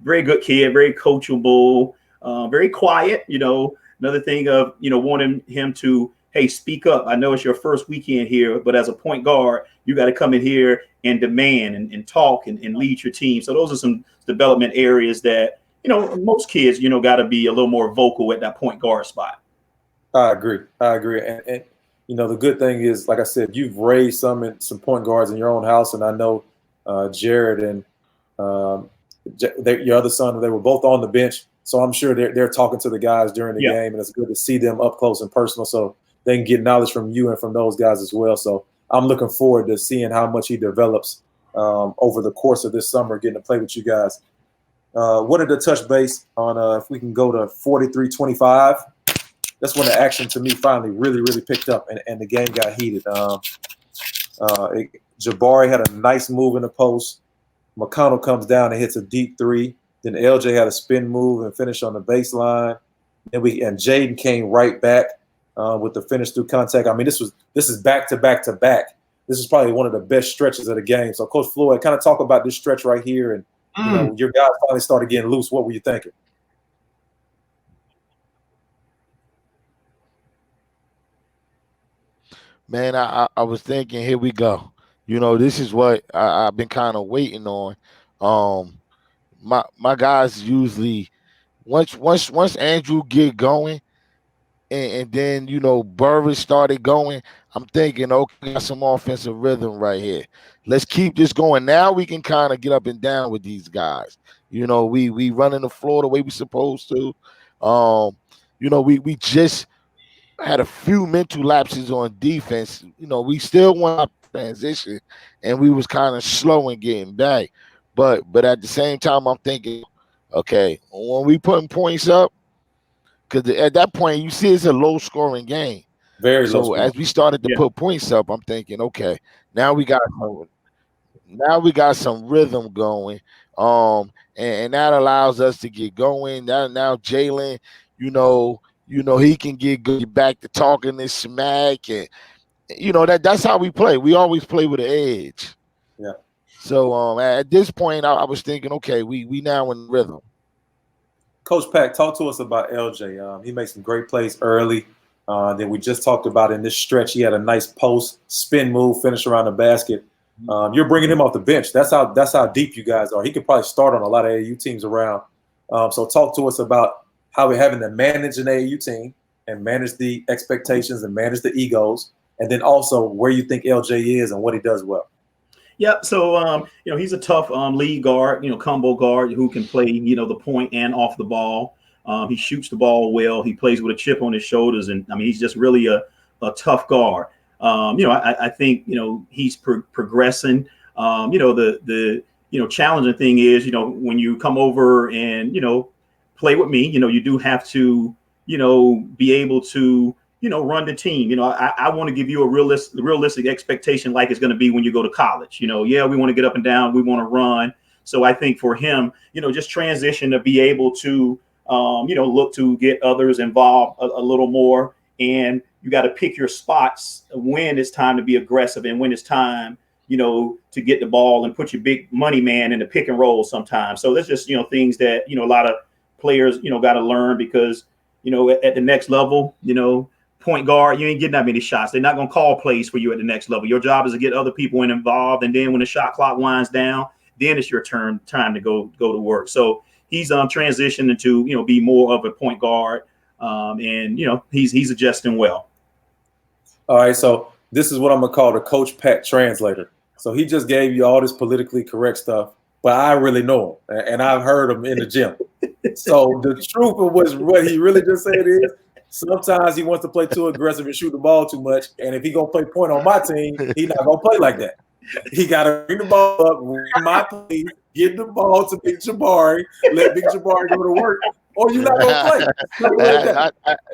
very good kid, very coachable, very quiet. Another thing of wanting him to, hey, speak up. I know it's your first weekend here, but as a point guard, you got to come in here and demand and talk and lead your team. So those are some development areas that most kids got to be a little more vocal at that point guard spot. I agree. And the good thing is, like I said, you've raised some point guards in your own house, and I know Jared and your other son, they were both on the bench. So I'm sure they're talking to the guys during the game, and it's good to see them up close and personal so they can get knowledge from you and from those guys as well. So I'm looking forward to seeing how much he develops over the course of this summer, getting to play with you guys. Wanted to touch base on if we can go to 43-25. That's when the action to me finally really picked up and the game got heated. Jabari had a nice move in the post. McConnell comes down and hits a deep three. Then LJ had a spin move and finish on the baseline. And Jaden came right back with the finish through contact. I mean, this is back to back to back. This is probably one of the best stretches of the game. So, Coach Floyd, kind of talk about this stretch right here, and you know, your guys finally started getting loose. What were you thinking? Man, I was thinking, here we go. You know, this is what I've been kind of waiting on. My guys usually once Andrew get going, and then you know Burris started going, I'm thinking, okay, got some offensive rhythm right here. Let's keep this going. Now we can kind of get up and down with these guys. You know, we running the floor the way we supposed to. You know, we just had a few mental lapses on defense. You know, we still want to transition, and we was kind of slow in getting back. But at the same time, I'm thinking, okay, when we putting points up, because at that point you see it's a low scoring game. Very low. So as we started to put points up, I'm thinking, okay, now we got some rhythm going. And that allows us to get going. Now Jalen, you know, he can get back to talking this smack, and you know that's how we play. We always play with an edge. Yeah. So at this point, I was thinking, okay, we now in rhythm. Coach Pack, talk to us about LJ. He made some great plays early. Then we just talked about in this stretch, he had a nice post spin move, finish around the basket. You're bringing him off the bench. That's how deep you guys are. He could probably start on a lot of AAU teams around. So talk to us about how we're having to manage an AAU team and manage the expectations and manage the egos, and then also where you think LJ is and what he does well. Yeah, so you know, he's a tough lead guard, you know, combo guard who can play, you know, the point and off the ball. He shoots the ball well. He plays with a chip on his shoulders, and I mean, he's just really a tough guard. You know, I think, you know, he's progressing. You know, the challenging thing is, you know, when you come over and, you know, play with me, you know, you do have to, you know, be able to, you know, run the team. You know, I want to give you a realistic expectation like it's going to be when you go to college. You know, yeah, we want to get up and down. We want to run. So I think for him, you know, just transition to be able to, you know, look to get others involved a little more. And you got to pick your spots when it's time to be aggressive and when it's time, you know, to get the ball and put your big money man in the pick and roll sometimes. So that's just, you know, things that, you know, a lot of players, you know, got to learn because, you know, at the next level, you know, point guard, you ain't getting that many shots. They're not going to call plays for you at the next level. Your job is to get other people involved. And then when the shot clock winds down, then it's your time to go to work. So he's transitioning to, you know, be more of a point guard. And, you know, he's adjusting well. All right. So this is what I'm going to call the Coach Pat translator. So he just gave you all this politically correct stuff, but I really know him and I've heard him in the gym. So the truth of what he really just said is, sometimes he wants to play too aggressive and shoot the ball too much. And if he gonna play point on my team, he not gonna play like that. He gotta bring the ball up, run my play, get the ball to Big Jabari, let Big Jabari go to work, or you're not gonna play.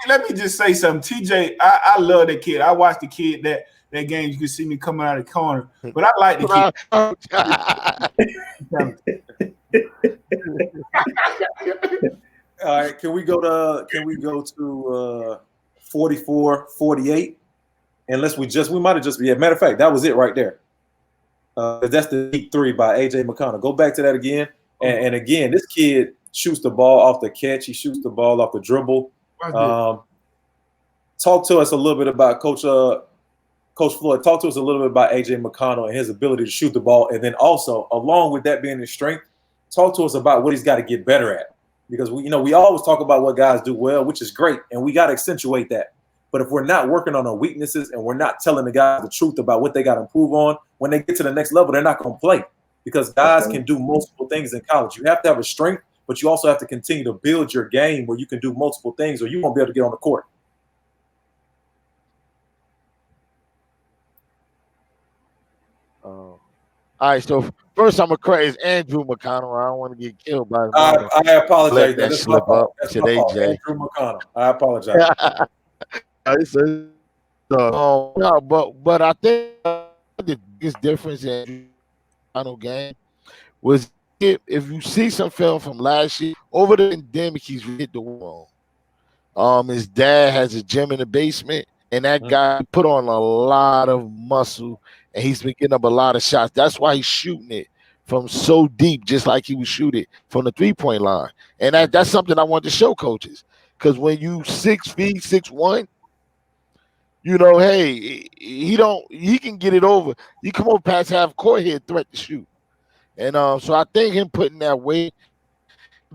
Let me just say something. TJ, I love that kid. I watched the kid that game. You can see me coming out of the corner, but I like the kid. All right, can we go to 44-48? Unless we might have just matter of fact, that was it right there. That's the deep three by AJ McConnell. Go back to that again. And again, this kid shoots the ball off the catch. He shoots the ball off the dribble. Talk to us a little bit about Coach Floyd. Talk to us a little bit about AJ McConnell and his ability to shoot the ball. And then also, along with that being his strength, talk to us about what he's got to get better at. Because we always talk about what guys do well, which is great, and we got to accentuate that. But if we're not working on our weaknesses and we're not telling the guys the truth about what they got to improve on, when they get to the next level, they're not going to play. Because guys can do multiple things in college. You have to have a strength, but you also have to continue to build your game where you can do multiple things, or you won't be able to get on the court. All right, so first I'm gonna correct it's Andrew McConnell. I don't want to get killed by his I, mama. I apologize. Let that That's my slip up. fault. That's It's an my fault. AJ. Andrew McConnell. I apologize. No, but I think the biggest difference in the final game was if you see some film from last year over the pandemic, he's hit the wall. His dad has a gym in the basement, and that guy put on a lot of muscle, and he's been getting up a lot of shots. That's why he's shooting it from so deep, just like he would shoot it from the 3-point line. And that's something I want to show coaches, because when you 6 feet 6'1", hey, he can get it over. You come over past half court here, threat to shoot. And so I think him putting that weight,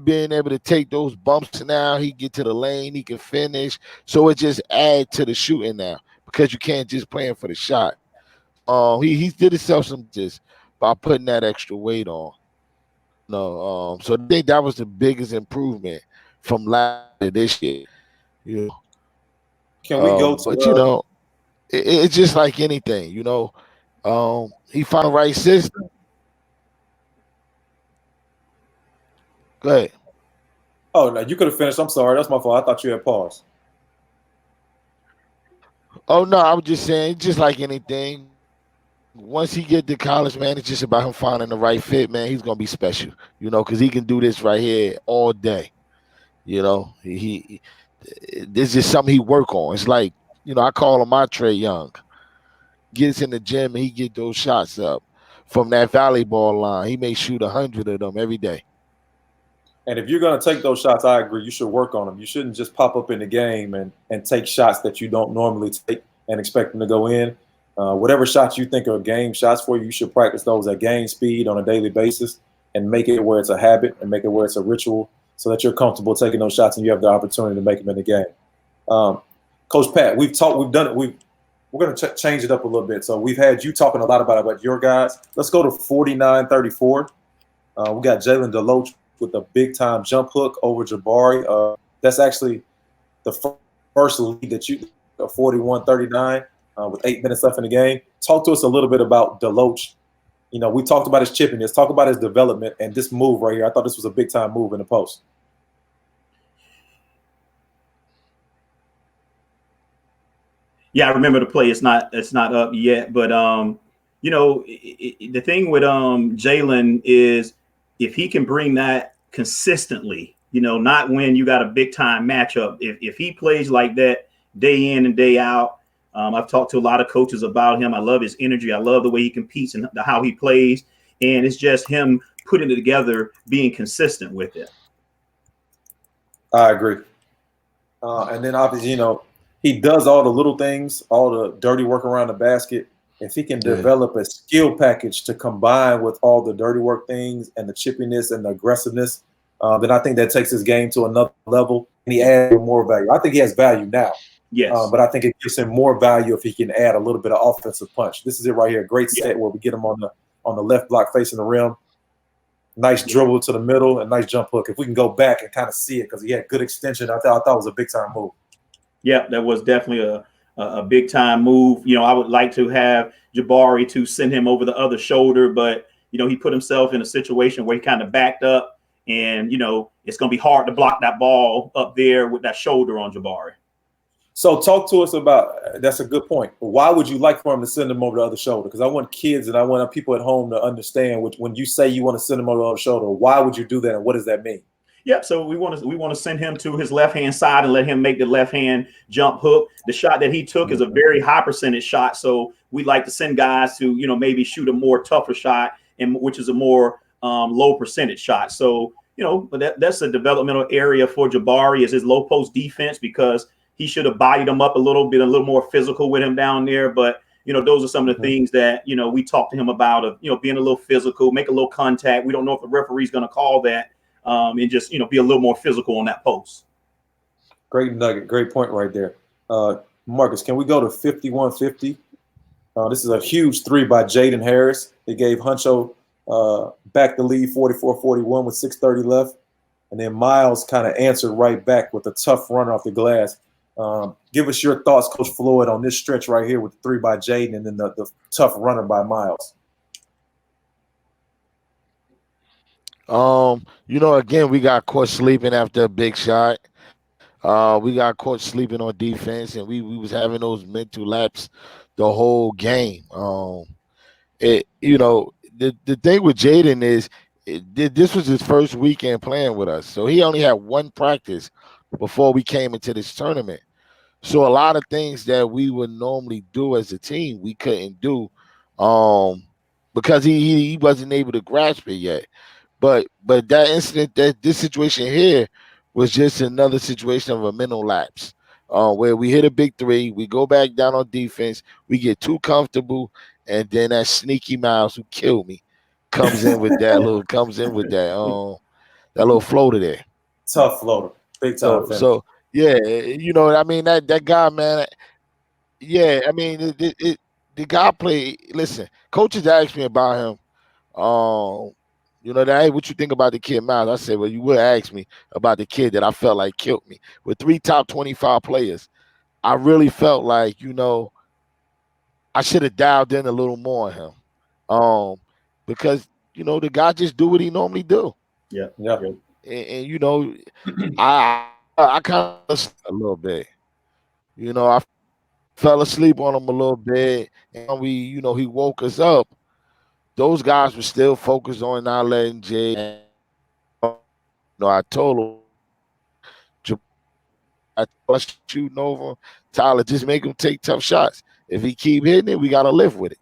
being able to take those bumps now, he get to the lane, he can finish. So it just adds to the shooting now, because you can't just play him for the shot. He did himself some just by putting that extra weight on. No, so I think that was the biggest improvement from last year this year. Can we go to? But it's just like anything. He found the right system. Go ahead. Oh no, you could have finished. I'm sorry, that's my fault. I thought you had paused. Oh no, I was just saying, just like anything. Once he get to college, man, it's just about him finding the right fit, man. He's gonna be special, because he can do this right here all day. He this is just something he work on. It's like, I call him my Trey Young. Gets in the gym and he get those shots up from that volleyball line. He may shoot 100 of them every day. And if you're going to take those shots, I agree. You should work on them. You shouldn't just pop up in the game and take shots that you don't normally take and expect them to go in. Whatever shots you think are game shots for you, you should practice those at game speed on a daily basis and make it where it's a habit and make it where it's a ritual so that you're comfortable taking those shots and you have the opportunity to make them in the game. Coach Pat, we've done it. We're going to change it up a little bit. So we've had you talking a lot about your guys. Let's go to 49-34. We got Jalen Deloach with a big-time jump hook over Jabari. That's actually the first lead that you 41-39 with 8 minutes left in the game. Talk to us a little bit about Deloach. We talked about his chippiness, talk about his development, and this move right here. I thought this was a big-time move in the post. Yeah, I remember the play. It's not up yet, but the thing with Jalen is if he can bring that consistently, not when you got a big time matchup. If he plays like that day in and day out, I've talked to a lot of coaches about him. I love his energy. I love the way he competes and how he plays, and it's just him putting it together, being consistent with it. I agree. And then obviously, he does all the little things, all the dirty work around the basket. If he can develop a skill package to combine with all the dirty work things and the chippiness and the aggressiveness, then I think that takes his game to another level and he adds more value. I think he has value now. Yes. But I think it gives him more value if he can add a little bit of offensive punch. This is it right here. Great set where we get him on the left block facing the rim. Nice dribble to the middle and nice jump hook. If we can go back and kind of see it because he had good extension, I thought it was a big-time move. Yeah, that was definitely a big time move. I would like to have Jabari to send him over the other shoulder, but he put himself in a situation where he kind of backed up, and it's going to be hard to block that ball up there with that shoulder on Jabari. So talk to us about that's a good point. Why would you like for him to send him over the other shoulder? Because I want kids and I want people at home to understand when you say you want to send him over the other shoulder, why would you do that and what does that mean? Yep. So we want to send him to his left hand side and let him make the left hand jump hook. The shot that he took is a very high percentage shot. So we like to send guys to maybe shoot a more tougher shot and which is a more low percentage shot. So that's a developmental area for Jabari is his low post defense because he should have bodied him up a little more physical with him down there. But those are some of the things that we talked to him about of being a little physical, make a little contact. We don't know if the referee's going to call that. And just, be a little more physical on that post. Great nugget. Great point right there. Marcus, can we go to 51-50? This is a huge three by Jaden Harris. It gave Huncho back the lead 44-41 with 6:30 left. And then Miles kind of answered right back with a tough run off the glass. Give us your thoughts, Coach Floyd, on this stretch right here with the three by Jaden and then the tough runner by Miles. Again, we got caught sleeping after a big shot. We got caught sleeping on defense, and we was having those mental laps the whole game. The thing with Jaden is this was his first weekend playing with us, so he only had one practice before we came into this tournament. So a lot of things that we would normally do as a team, we couldn't do, because he wasn't able to grasp it yet. But that incident, that this situation here, was just another situation of a mental lapse, where we hit a big three, we go back down on defense, we get too comfortable, and then that sneaky Miles who killed me comes in with that little floater there. Tough floater, big time. So yeah, I mean that guy, man. Yeah, I mean the guy played. Listen, coaches asked me about him. Hey, what you think about the kid Miles? I said, well, you would ask me about the kid that I felt like killed me with 3 top 25 players. I really felt like, I should have dialed in a little more on him. Because, the guy just do what he normally do. Yeah. And I kind of a little bit. I fell asleep on him a little bit, and he woke us up. Those guys were still focused on not letting Jay. I told him, I was shooting over Tyler, just make him take tough shots. If he keep hitting it, we got to live with it.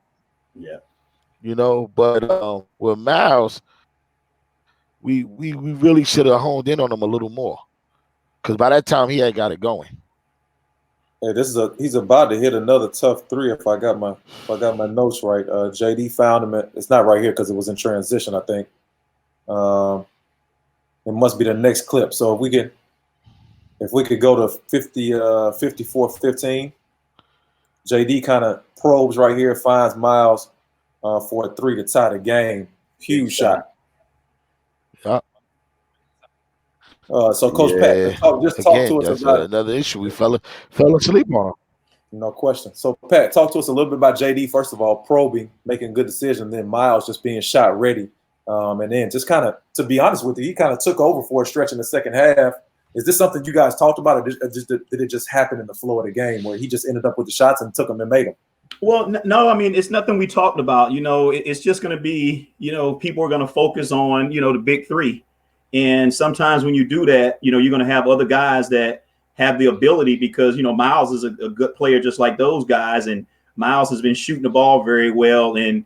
Yeah. But with Miles, we really should have honed in on him a little more, because by that time he had got it going. Hey, he's about to hit another tough three if I got my notes right. JD found him it's not right here because it was in transition, I think. It must be the next clip. So if we could go to 54-15, JD kind of probes right here, finds Miles for a 3 to tie the game. Huge shot. Yeah. So Coach Pat, talk to us about another issue we fell asleep on. No question. So Pat, talk to us a little bit about JD. First of all, probing, making good decisions, then Miles just being shot ready, and then just kind of, to be honest with you, he kind of took over for a stretch in the second half. Is this something you guys talked about, or did it just happen in the flow of the game where he just ended up with the shots and took them and made them? Well, no, I mean, it's nothing we talked about. It's just going to be, people are going to focus on, the big three. And sometimes when you do that, you're going to have other guys that have the ability, because, Miles is a good player just like those guys. And Miles has been shooting the ball very well. And,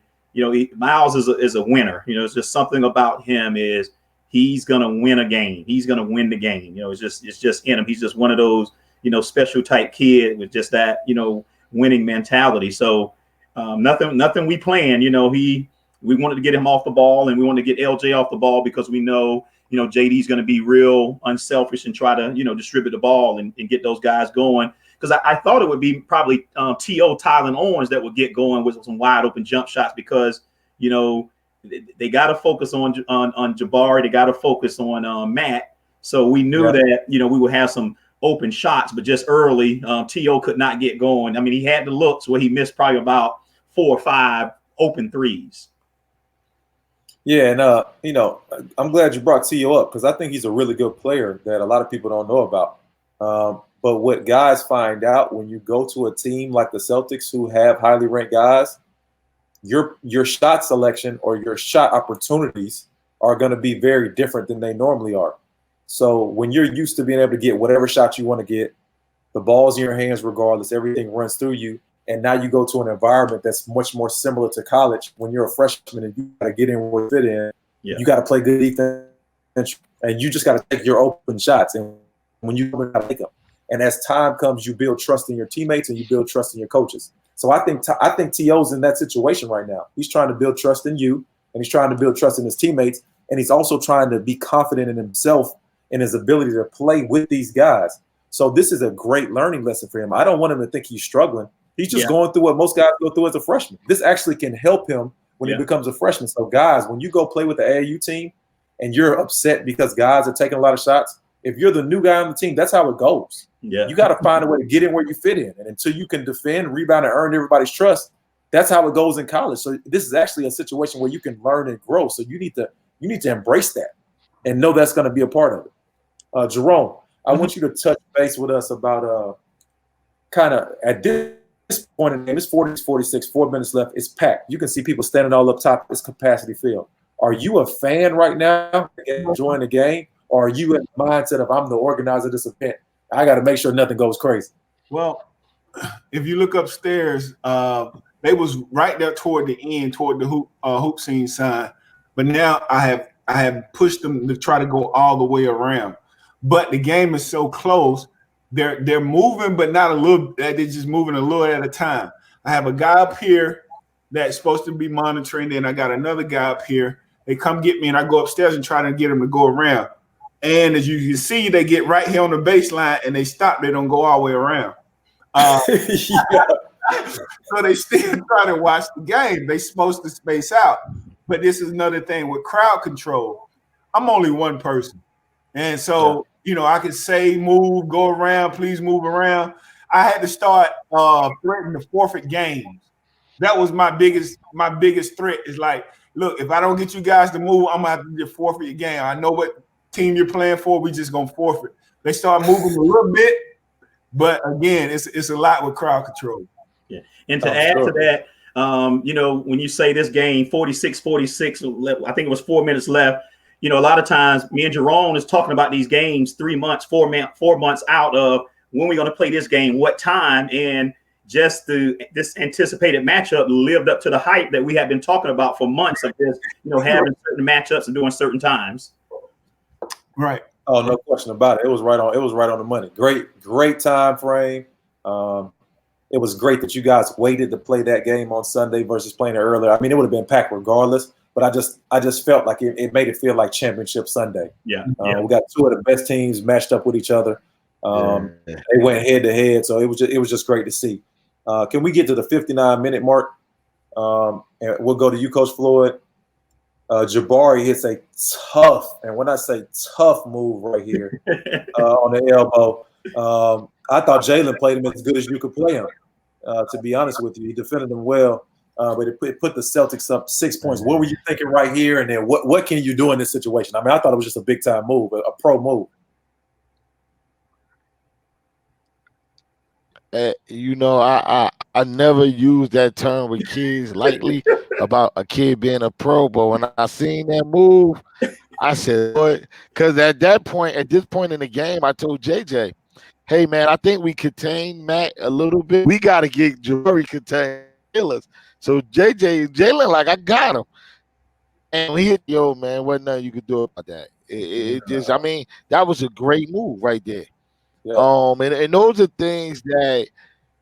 Miles is a winner. It's just something about him is he's going to win a game. He's going to win the game. It's just in him. He's just one of those, special type kid with just that, winning mentality. So nothing we planned. We wanted to get him off the ball, and we wanted to get LJ off the ball because we know, JD's going to be real unselfish and try to, distribute the ball and get those guys going. Because I thought it would be probably T.O. Tylen Owens that would get going with some wide open jump shots, because, they got to focus on Jabari. They got to focus on Matt. So we knew that, we would have some open shots, but just early, T.O. could not get going. I mean, he had the looks where he missed probably about 4 or 5 open threes. Yeah, and I'm glad you brought T.O. up, because I think he's a really good player that a lot of people don't know about. But what guys find out when you go to a team like the Celtics, who have highly ranked guys, your shot selection or your shot opportunities are going to be very different than they normally are. So when you're used to being able to get whatever shot you want to get, the ball's in your hands regardless, everything runs through you, and now you go to an environment that's much more similar to college when you're a freshman and you got to get in where you fit in. Yeah. You got to play good defense, and you just got to take your open shots. And when you got to make them, and as time comes, you build trust in your teammates and you build trust in your coaches. So I think T.O.'s in that situation right now. He's trying to build trust in you, and he's trying to build trust in his teammates, and he's also trying to be confident in himself and his ability to play with these guys. So this is a great learning lesson for him. I don't want him to think he's struggling. He's just going through what most guys go through as a freshman. This actually can help him when he becomes a freshman. So guys, when you go play with the AAU team and you're upset because guys are taking a lot of shots, if you're the new guy on the team, that's how it goes. Yeah. You got to find a way to get in where you fit in. And until you can defend, rebound, and earn everybody's trust, that's how it goes in college. So this is actually a situation where you can learn and grow. So you need to You need to embrace that and know that's going to be a part of it. Jerome, I want you to touch base with us about kind of at this point in the game, it's 40-46, 4 minutes left. It's packed. You can see people standing all up top. It's capacity filled. Are you a fan right now enjoying the game? Or are you in the mindset of I'm the organizer of this event? I got to make sure nothing goes crazy. Well, if you look upstairs, they was right there toward the end, toward the hoop scene sign. But now I have pushed them to try to go all the way around. But the game is so close. They're moving, but not a little. They're just moving a little at a time. I have a guy up here that's supposed to be monitoring. Then I got another guy up here. They come get me, and I go upstairs and try to get them to go around. And as you can see, they get right here on the baseline, and they stop. They don't go all the way around. So they still try to watch the game. They supposed to space out. But this is another thing with crowd control. I'm only one person. And so, I can say move, go around, please move around. I had to start threatening to forfeit games. That was my biggest threat is like, look, if I don't get you guys to move, I'm going to have to just forfeit your game. I know what team you're playing for. We just going to forfeit. They start moving a little bit. But again, it's a lot with crowd control. Yeah. And to add to that, when you say this game 46-46, I think it was 4 minutes left. A lot of times me and Jerome is talking about these games 3 months, 4 months out of when we're going to play this game, what time, and just this anticipated matchup lived up to the hype that we have been talking about for months of this, having certain matchups and doing certain times. Right. Oh, no question about it. It was right on the money. Great time frame. It was great that you guys waited to play that game on Sunday versus playing it earlier. I mean, it would have been packed regardless, but I just felt like it made it feel like championship Sunday. Yeah. We got two of the best teams matched up with each other. They went head to head, so it was just great to see. Can we get to the 59-minute mark? And we'll go to you, Coach Floyd. Jabari hits a tough, and when I say tough move right here on the elbow, I thought Jalen played him as good as you could play him. To be honest with you, he defended him well, but it put the Celtics up 6 points. What were you thinking right here? And then what can you do in this situation? I mean, I thought it was just a big time move, a pro move. I never use that term with kids lightly about a kid being a pro, but when I seen that move, I said, "Boy," because at this point in the game, I told JJ, "Hey man, I think we contain Matt a little bit. We got to get Jabari contained killers." So Jalen, like, I got him, and he hit, man, wasn't nothing you could do about that. It just, I mean, that was a great move right there. Yeah. And those are things that,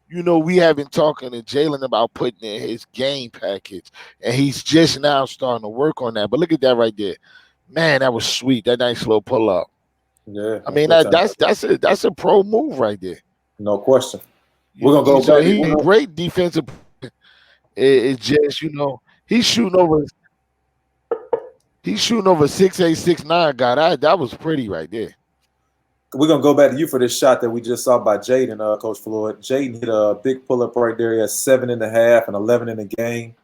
we have been talking to Jalen about putting in his game package, and he's just now starting to work on that. But look at that right there. Man, that was sweet. That nice slow pull up. Yeah. I mean, that's a pro move right there. No question. We're going to go back. He's great defensive. It's just, he's shooting over 6'8", 6'9" guy. That was pretty right there. We're going to go back to you for this shot that we just saw by Jaden, Coach Floyd. Jaden hit a big pull-up right there. He has 7.5 and 11 in the game.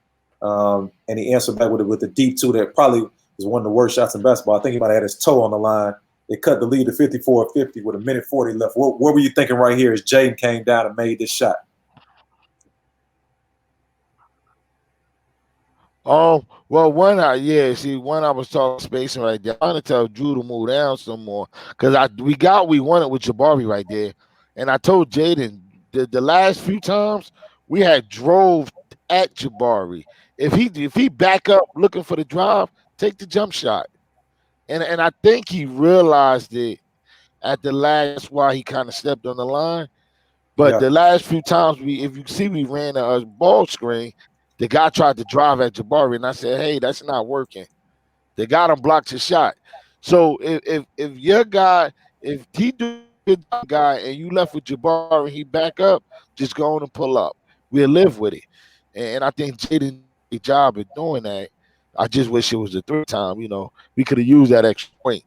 And he answered back with the deep two that probably is one of the worst shots in basketball. I think he might have had his toe on the line. It cut the lead to 54-50 with 1:40 left. What were you thinking right here as Jaden came down and made this shot? Oh, well, one I was talking spacing right there. I want to tell Drew to move down some more because we wanted with Jabari right there. And I told Jaden the last few times we had drove at Jabari. If he back up looking for the drive, take the jump shot. And I think he realized it at the last while he kind of stepped on the line. But the last few times if you see we ran a ball screen. The guy tried to drive at Jabari, and I said, "Hey, that's not working." The guy done blocked his shot. So if your guy, if he do good guy, and you left with Jabari, and he back up, just go on and pull up. We'll live with it. And I think Jaden did a job at doing that. I just wish it was a 3-time. We could have used that extra point.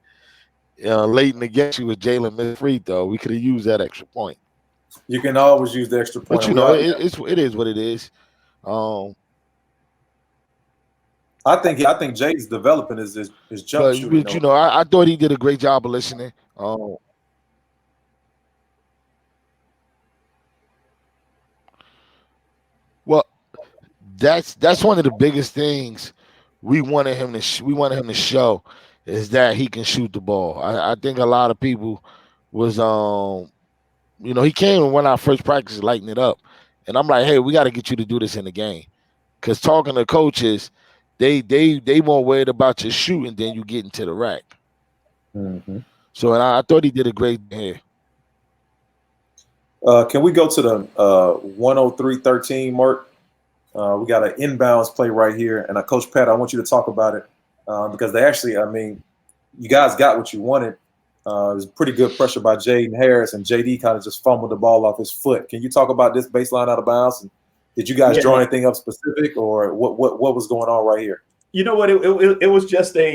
Late in the game, she was Jalen missed free throw. We could have used that extra point. You can always use the extra point. But it is what it is. I think Jay's developing his jump But shooting. you know, I thought he did a great job of listening. Well, that's one of the biggest things we wanted him to show is that he can shoot the ball. I think a lot of people was you know, he came and went our first practice lighting it up, and I'm like, hey, we got to get you to do this in the game, because talking to coaches, they more worried about your shooting than you getting to the rack. Mm-hmm. So, and I thought he did a great here. Can we go to the 103-13 mark? We got an inbounds play right here, and Coach Pat, I want you to talk about it because they actually, I mean, you guys got what you wanted. It was pretty good pressure by Jaden Harris, and JD kind of just fumbled the ball off his foot. Can you talk about this baseline out of bounds? And did you guys draw anything up specific, or what was going on right here? You know what? It was just a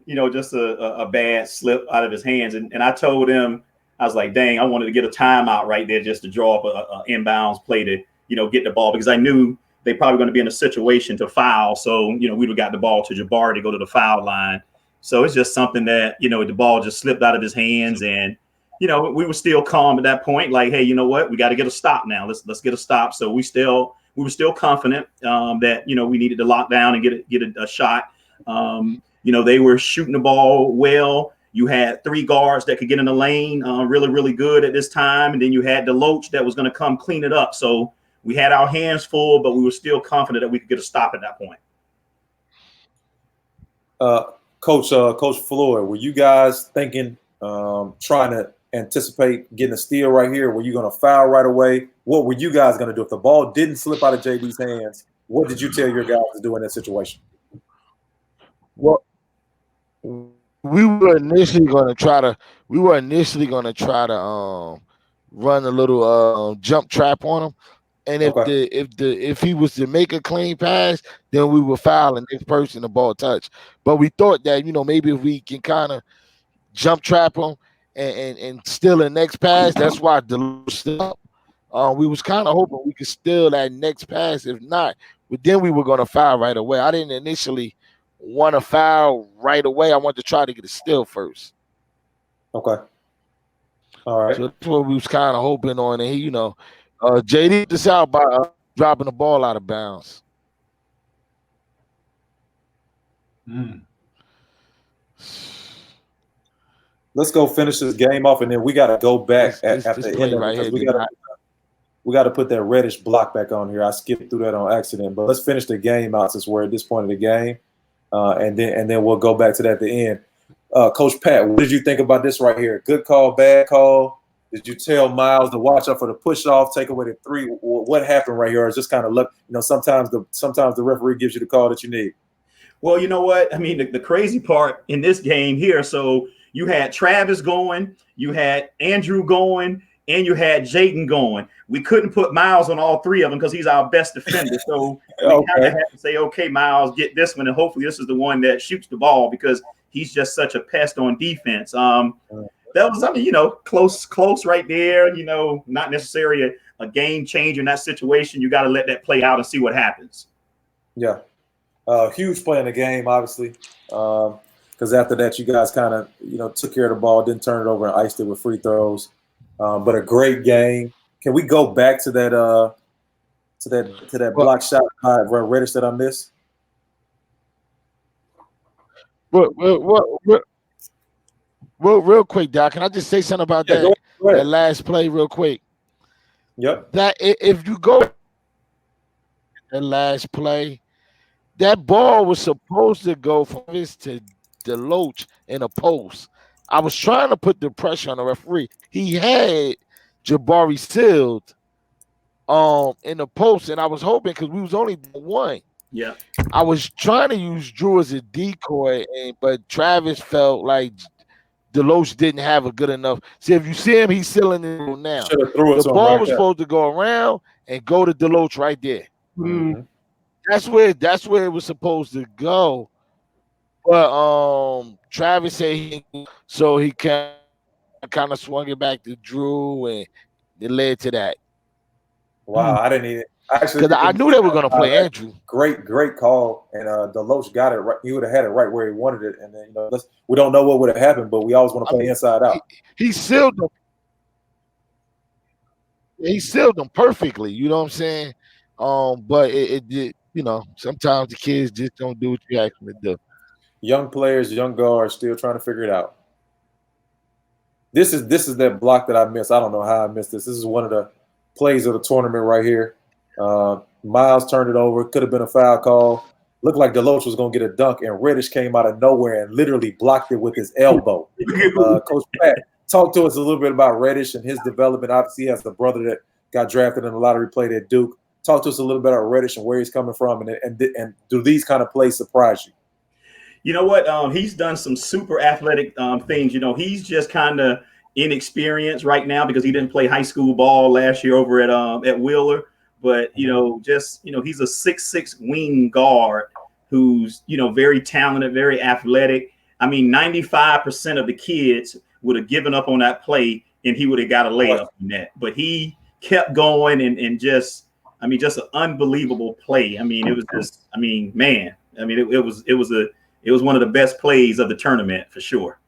you know, just a bad slip out of his hands, and I told him, I was like, dang, I wanted to get a timeout right there just to draw up a inbounds play to, you know, get the ball, because I knew they probably going to be in a situation to foul. So, you know, we'd have got the ball to Jabari to go to the foul line. So it's just something that, you know, the ball just slipped out of his hands, and, you know, we were still calm at that point. Like, hey, you know what? We got to get a stop now. Let's get a stop. So we were still confident that, you know, we needed to lock down and get a shot. You know, they were shooting the ball well. You had three guards that could get in the lane really, really good at this time. And then you had Deloach that was going to come clean it up. So we had our hands full, but we were still confident that we could get a stop at that point. Coach Floyd, were you guys thinking, trying to anticipate getting a steal right here? Were you going to foul right away? What were you guys going to do if the ball didn't slip out of JD's hands? What did you tell your guys to do in that situation? Well, we were initially going to try to run a little jump trap on him, and if he was to make a clean pass, then we would foul the next person the ball touch. But we thought that, you know, maybe if we can kind of jump trap him and steal the next pass, that's why Deloach stood up. We was kind of hoping we could steal that next pass. If not, but then we were going to foul right away. I didn't initially want to foul right away. I wanted to try to get a steal first. Okay. All right. So that's what we was kind of hoping on. And he, you know, JD this out by dropping the ball out of bounds. Let's go finish this game off, and then we got to go back at the end of it. Right, we got to put that reddish block back on here. I skipped through that on accident, but let's finish the game out since we're at this point of the game, and then we'll go back to that at the end. Coach Pat, what did you think about this right here? Good call, bad call? Did you tell Miles to watch out for the push off, take away the three? What happened right here? Or is just kind of luck? You know, sometimes the referee gives you the call that you need. Well, you know what? I mean, the crazy part in this game here. So you had Travis going, you had Andrew going, and you had Jaden going. We couldn't put Miles on all three of them because he's our best defender. So we kind of had to say, okay, Miles, get this one, and hopefully this is the one that shoots the ball because he's just such a pest on defense. That was, I mean, you know, close right there. You know, not necessarily a game changer in that situation. You got to let that play out and see what happens. Yeah, huge play in the game, obviously. Because after that, you guys kind of, you know, took care of the ball, didn't turn it over, and iced it with free throws. But a great game. Can we go back to that block shot by Reddish that I missed? Real quick, Doc. Can I just say something about that last play, real quick? Yep. That if you go that last play, that ball was supposed to go from this to Deloach in a post. I was trying to put the pressure on the referee. He had Jabari sealed in the post, and I was hoping because we was only one. Yeah. I was trying to use Drew as a decoy, but Travis felt like Deloach didn't have a good enough. See, if you see him, he's sealing it now. The ball was supposed to go around and go to Deloach right there. Mm-hmm. That's where it was supposed to go. But Travis said so he kind of swung it back to Drew, and it led to that. Wow, I didn't even. Actually, because I knew they were going to play Andrew. Great call, and Deloach got it right. He would have had it right where he wanted it, and then we don't know what would have happened, but we always want to play inside out. He sealed them. He sealed them perfectly. You know what I'm saying? But it did. Sometimes the kids just don't do what you ask them to do. Young players, young guards, still trying to figure it out. This is that block that I missed. I don't know how I missed this. This is one of the plays of the tournament right here. Miles turned it over. Could have been a foul call. Looked like Deloach was going to get a dunk, and Reddish came out of nowhere and literally blocked it with his elbow. Coach Pat, talk to us a little bit about Reddish and his development. Obviously, he has a brother that got drafted in the lottery, played at Duke. Talk to us a little bit about Reddish and where he's coming from, and do these kind of plays surprise you? You know what? He's done some super athletic things. He's just kind of inexperienced right now because he didn't play high school ball last year over at Wheeler. But, he's a 6'6" wing guard who's, very talented, very athletic. I mean, 95% of the kids would have given up on that play and he would have got a layup in that. But he kept going and just an unbelievable play. I mean, it was just, man. It was one of the best plays of the tournament for sure.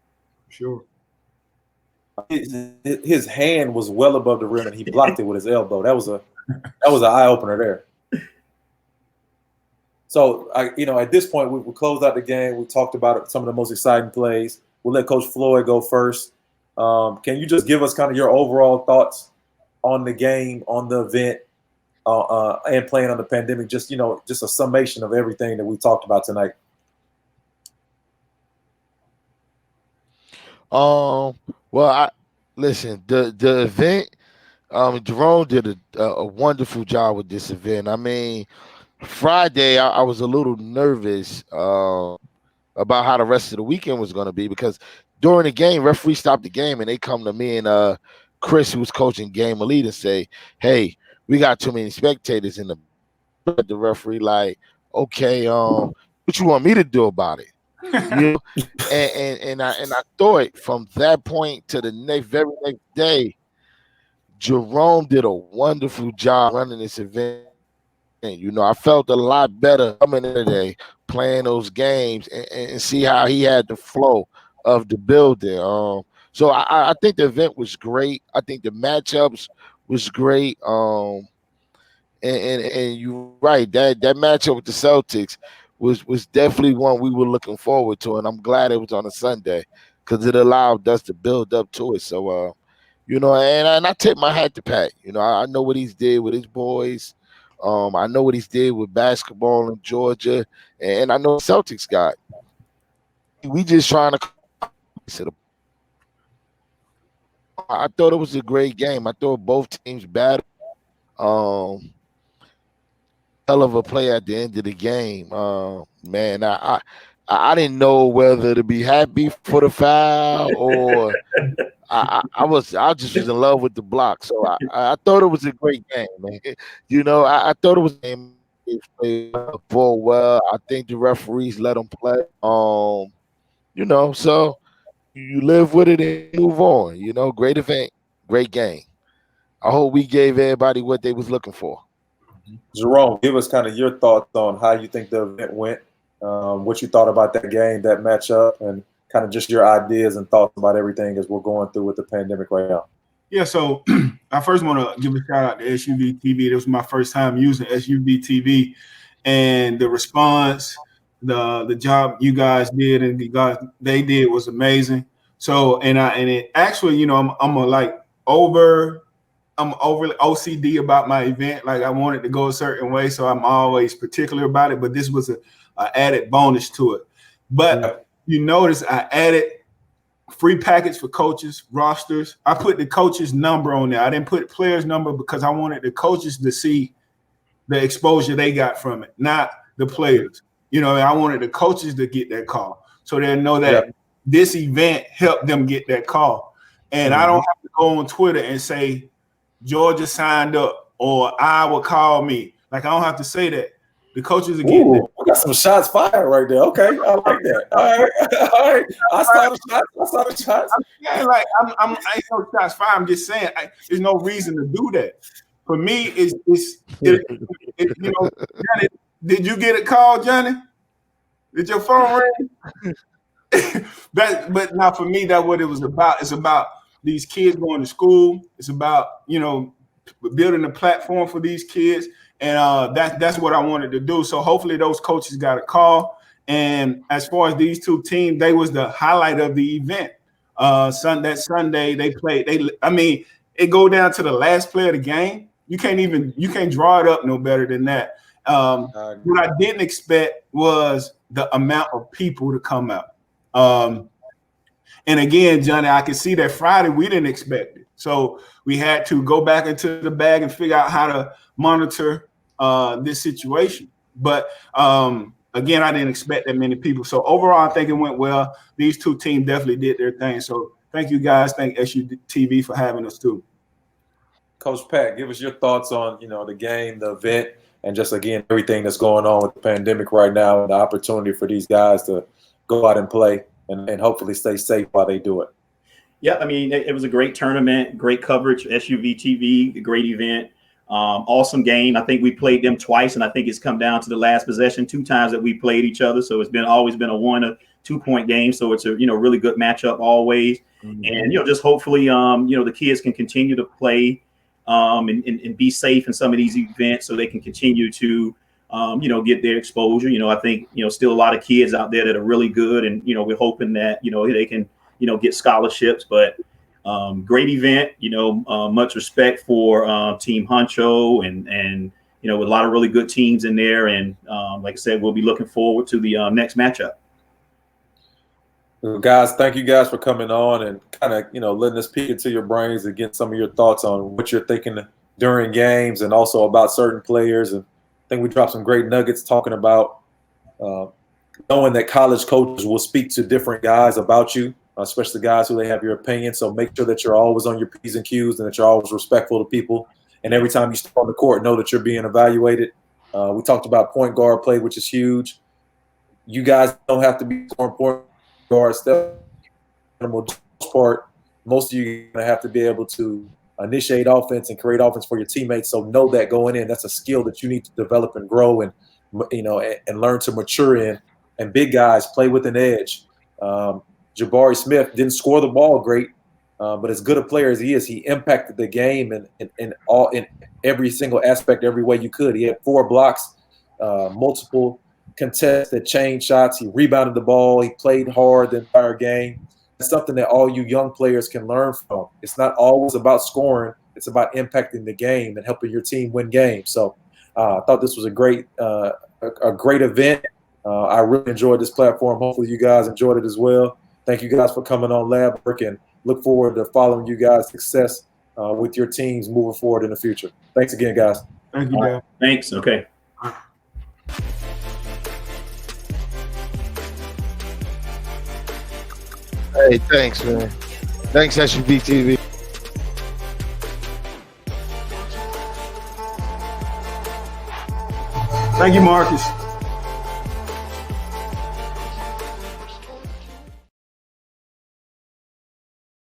Sure. His hand was well above the rim, and he blocked it with his elbow. That was an eye opener there. So at this point, we closed out the game. We talked about some of the most exciting plays. We'll let Coach Floyd go first. Can you just give us kind of your overall thoughts on the game, on the event, and playing on the pandemic? Just a summation of everything that we talked about tonight. Well, listen, the event, Jerome did a wonderful job with this event. I mean, Friday, I was a little nervous about how the rest of the weekend was going to be because during the game, referee stopped the game and they come to me and Chris, who was coaching Game Elite, and say, "Hey, we got too many spectators in the referee." Like, okay, what you want me to do about it? And I thought from that point to the very next day, Jerome did a wonderful job running this event. And, I felt a lot better coming in today, playing those games and see how he had the flow of the building. So I think the event was great. I think the matchups was great. And you're right, that matchup with the Celtics was definitely one we were looking forward to, and I'm glad it was on a Sunday because it allowed us to build up to it. So, and I tip my hat to Pat. I know what he's did with his boys. I know what he's did with basketball in Georgia, and I know Celtics got. We just trying to. I thought it was a great game. I thought both teams battled. Hell of a play at the end of the game. Man, I didn't know whether to be happy for the foul or I just was in love with the block. So I thought it was a great game, man. I thought it was a game for well. I think the referees let them play. So you live with it and move on. Great event, great game. I hope we gave everybody what they was looking for. Jerome, give us kind of your thoughts on how you think the event went, what you thought about that game, that matchup, and kind of just your ideas and thoughts about everything as we're going through with the pandemic right now. Yeah, so I first want to give a shout out to SUV TV. This was my first time using SUV TV, and the response, the job you guys did and they did was amazing. So and it actually, I'm overly OCD about my event. Like I want it to go a certain way, so I'm always particular about it. But this was a added bonus to it. But you notice I added free package for coaches, rosters. I put the coach's number on there. I didn't put players' number because I wanted the coaches to see the exposure they got from it, not the players. I wanted the coaches to get that call so they know that this event helped them get that call. And I don't have to go on Twitter and say, Georgia signed up or Iowa called me. Like, I don't have to say that. The coaches are getting it. We got some shots fired right there. Okay, I like that. All right. I saw the shots. Yeah, like I ain't no shots fired. I'm just saying there's no reason to do that. for me, you know, Johnny, did you get a call, Johnny? Did your phone ring? But now for me, that's what it was about. It's about these kids going to school. It's about, you know, building a platform for these kids. And that's what I wanted to do. So hopefully those coaches got a call. And as far as these two teams, they was the highlight of the event. That Sunday they played. It go down to the last play of the game. You can't draw it up no better than that. What I didn't expect was the amount of people to come out. And again, Johnny, I can see that Friday we didn't expect it. So we had to go back into the bag and figure out how to monitor this situation. But again, I didn't expect that many people. So overall, I think it went well. These two teams definitely did their thing. So thank you guys. Thank SUTV for having us too. Coach Pat, give us your thoughts on, the game, the event, and just, again, everything that's going on with the pandemic right now and the opportunity for these guys to go out and play and hopefully stay safe while they do it. Yeah, it was a great tournament, great coverage, SUV-TV, great event, awesome game. I think we played them twice, and I think it's come down to the last possession, 2 times that we played each other. So it's always been a 1 or 2 point game. So it's a, really good matchup always. Mm-hmm. And, just hopefully, the kids can continue to play and be safe in some of these events so they can continue to, get their exposure. I think, still a lot of kids out there that are really good. And, we're hoping that, they can, get scholarships. But great event, much respect for Team Huncho and with a lot of really good teams in there. And like I said, we'll be looking forward to the next matchup. Well, guys, thank you guys for coming on and kind of, letting us peek into your brains and get some of your thoughts on what you're thinking during games and also about certain players. And I think we dropped some great nuggets talking about knowing that college coaches will speak to different guys about you, especially guys who they have your opinion. So make sure that you're always on your P's and Q's and that you're always respectful to people. And every time you step on the court, know that you're being evaluated. We talked about point guard play, which is huge. You guys don't have to be more important guards. Most of you are going to have to be able to initiate offense and create offense for your teammates. So know that going in, that's a skill that you need to develop and grow and, and learn to mature in. And big guys play with an edge. Jabari Smith didn't score the ball great, but as good a player as he is, he impacted the game in every single aspect, every way you could. He had 4 blocks, multiple contests that changed shots. He rebounded the ball. He played hard the entire game. It's something that all you young players can learn from. It's not always about scoring. It's about impacting the game and helping your team win games. So I thought this was a great event. I really enjoyed this platform. Hopefully you guys enjoyed it as well. Thank you guys for coming on LaBWork and look forward to following you guys' success with your teams moving forward in the future. Thanks again, guys. Thank you, man. Thanks. Okay. Hey, thanks, man. Thanks, SUV-TV. Thank you, Marcus.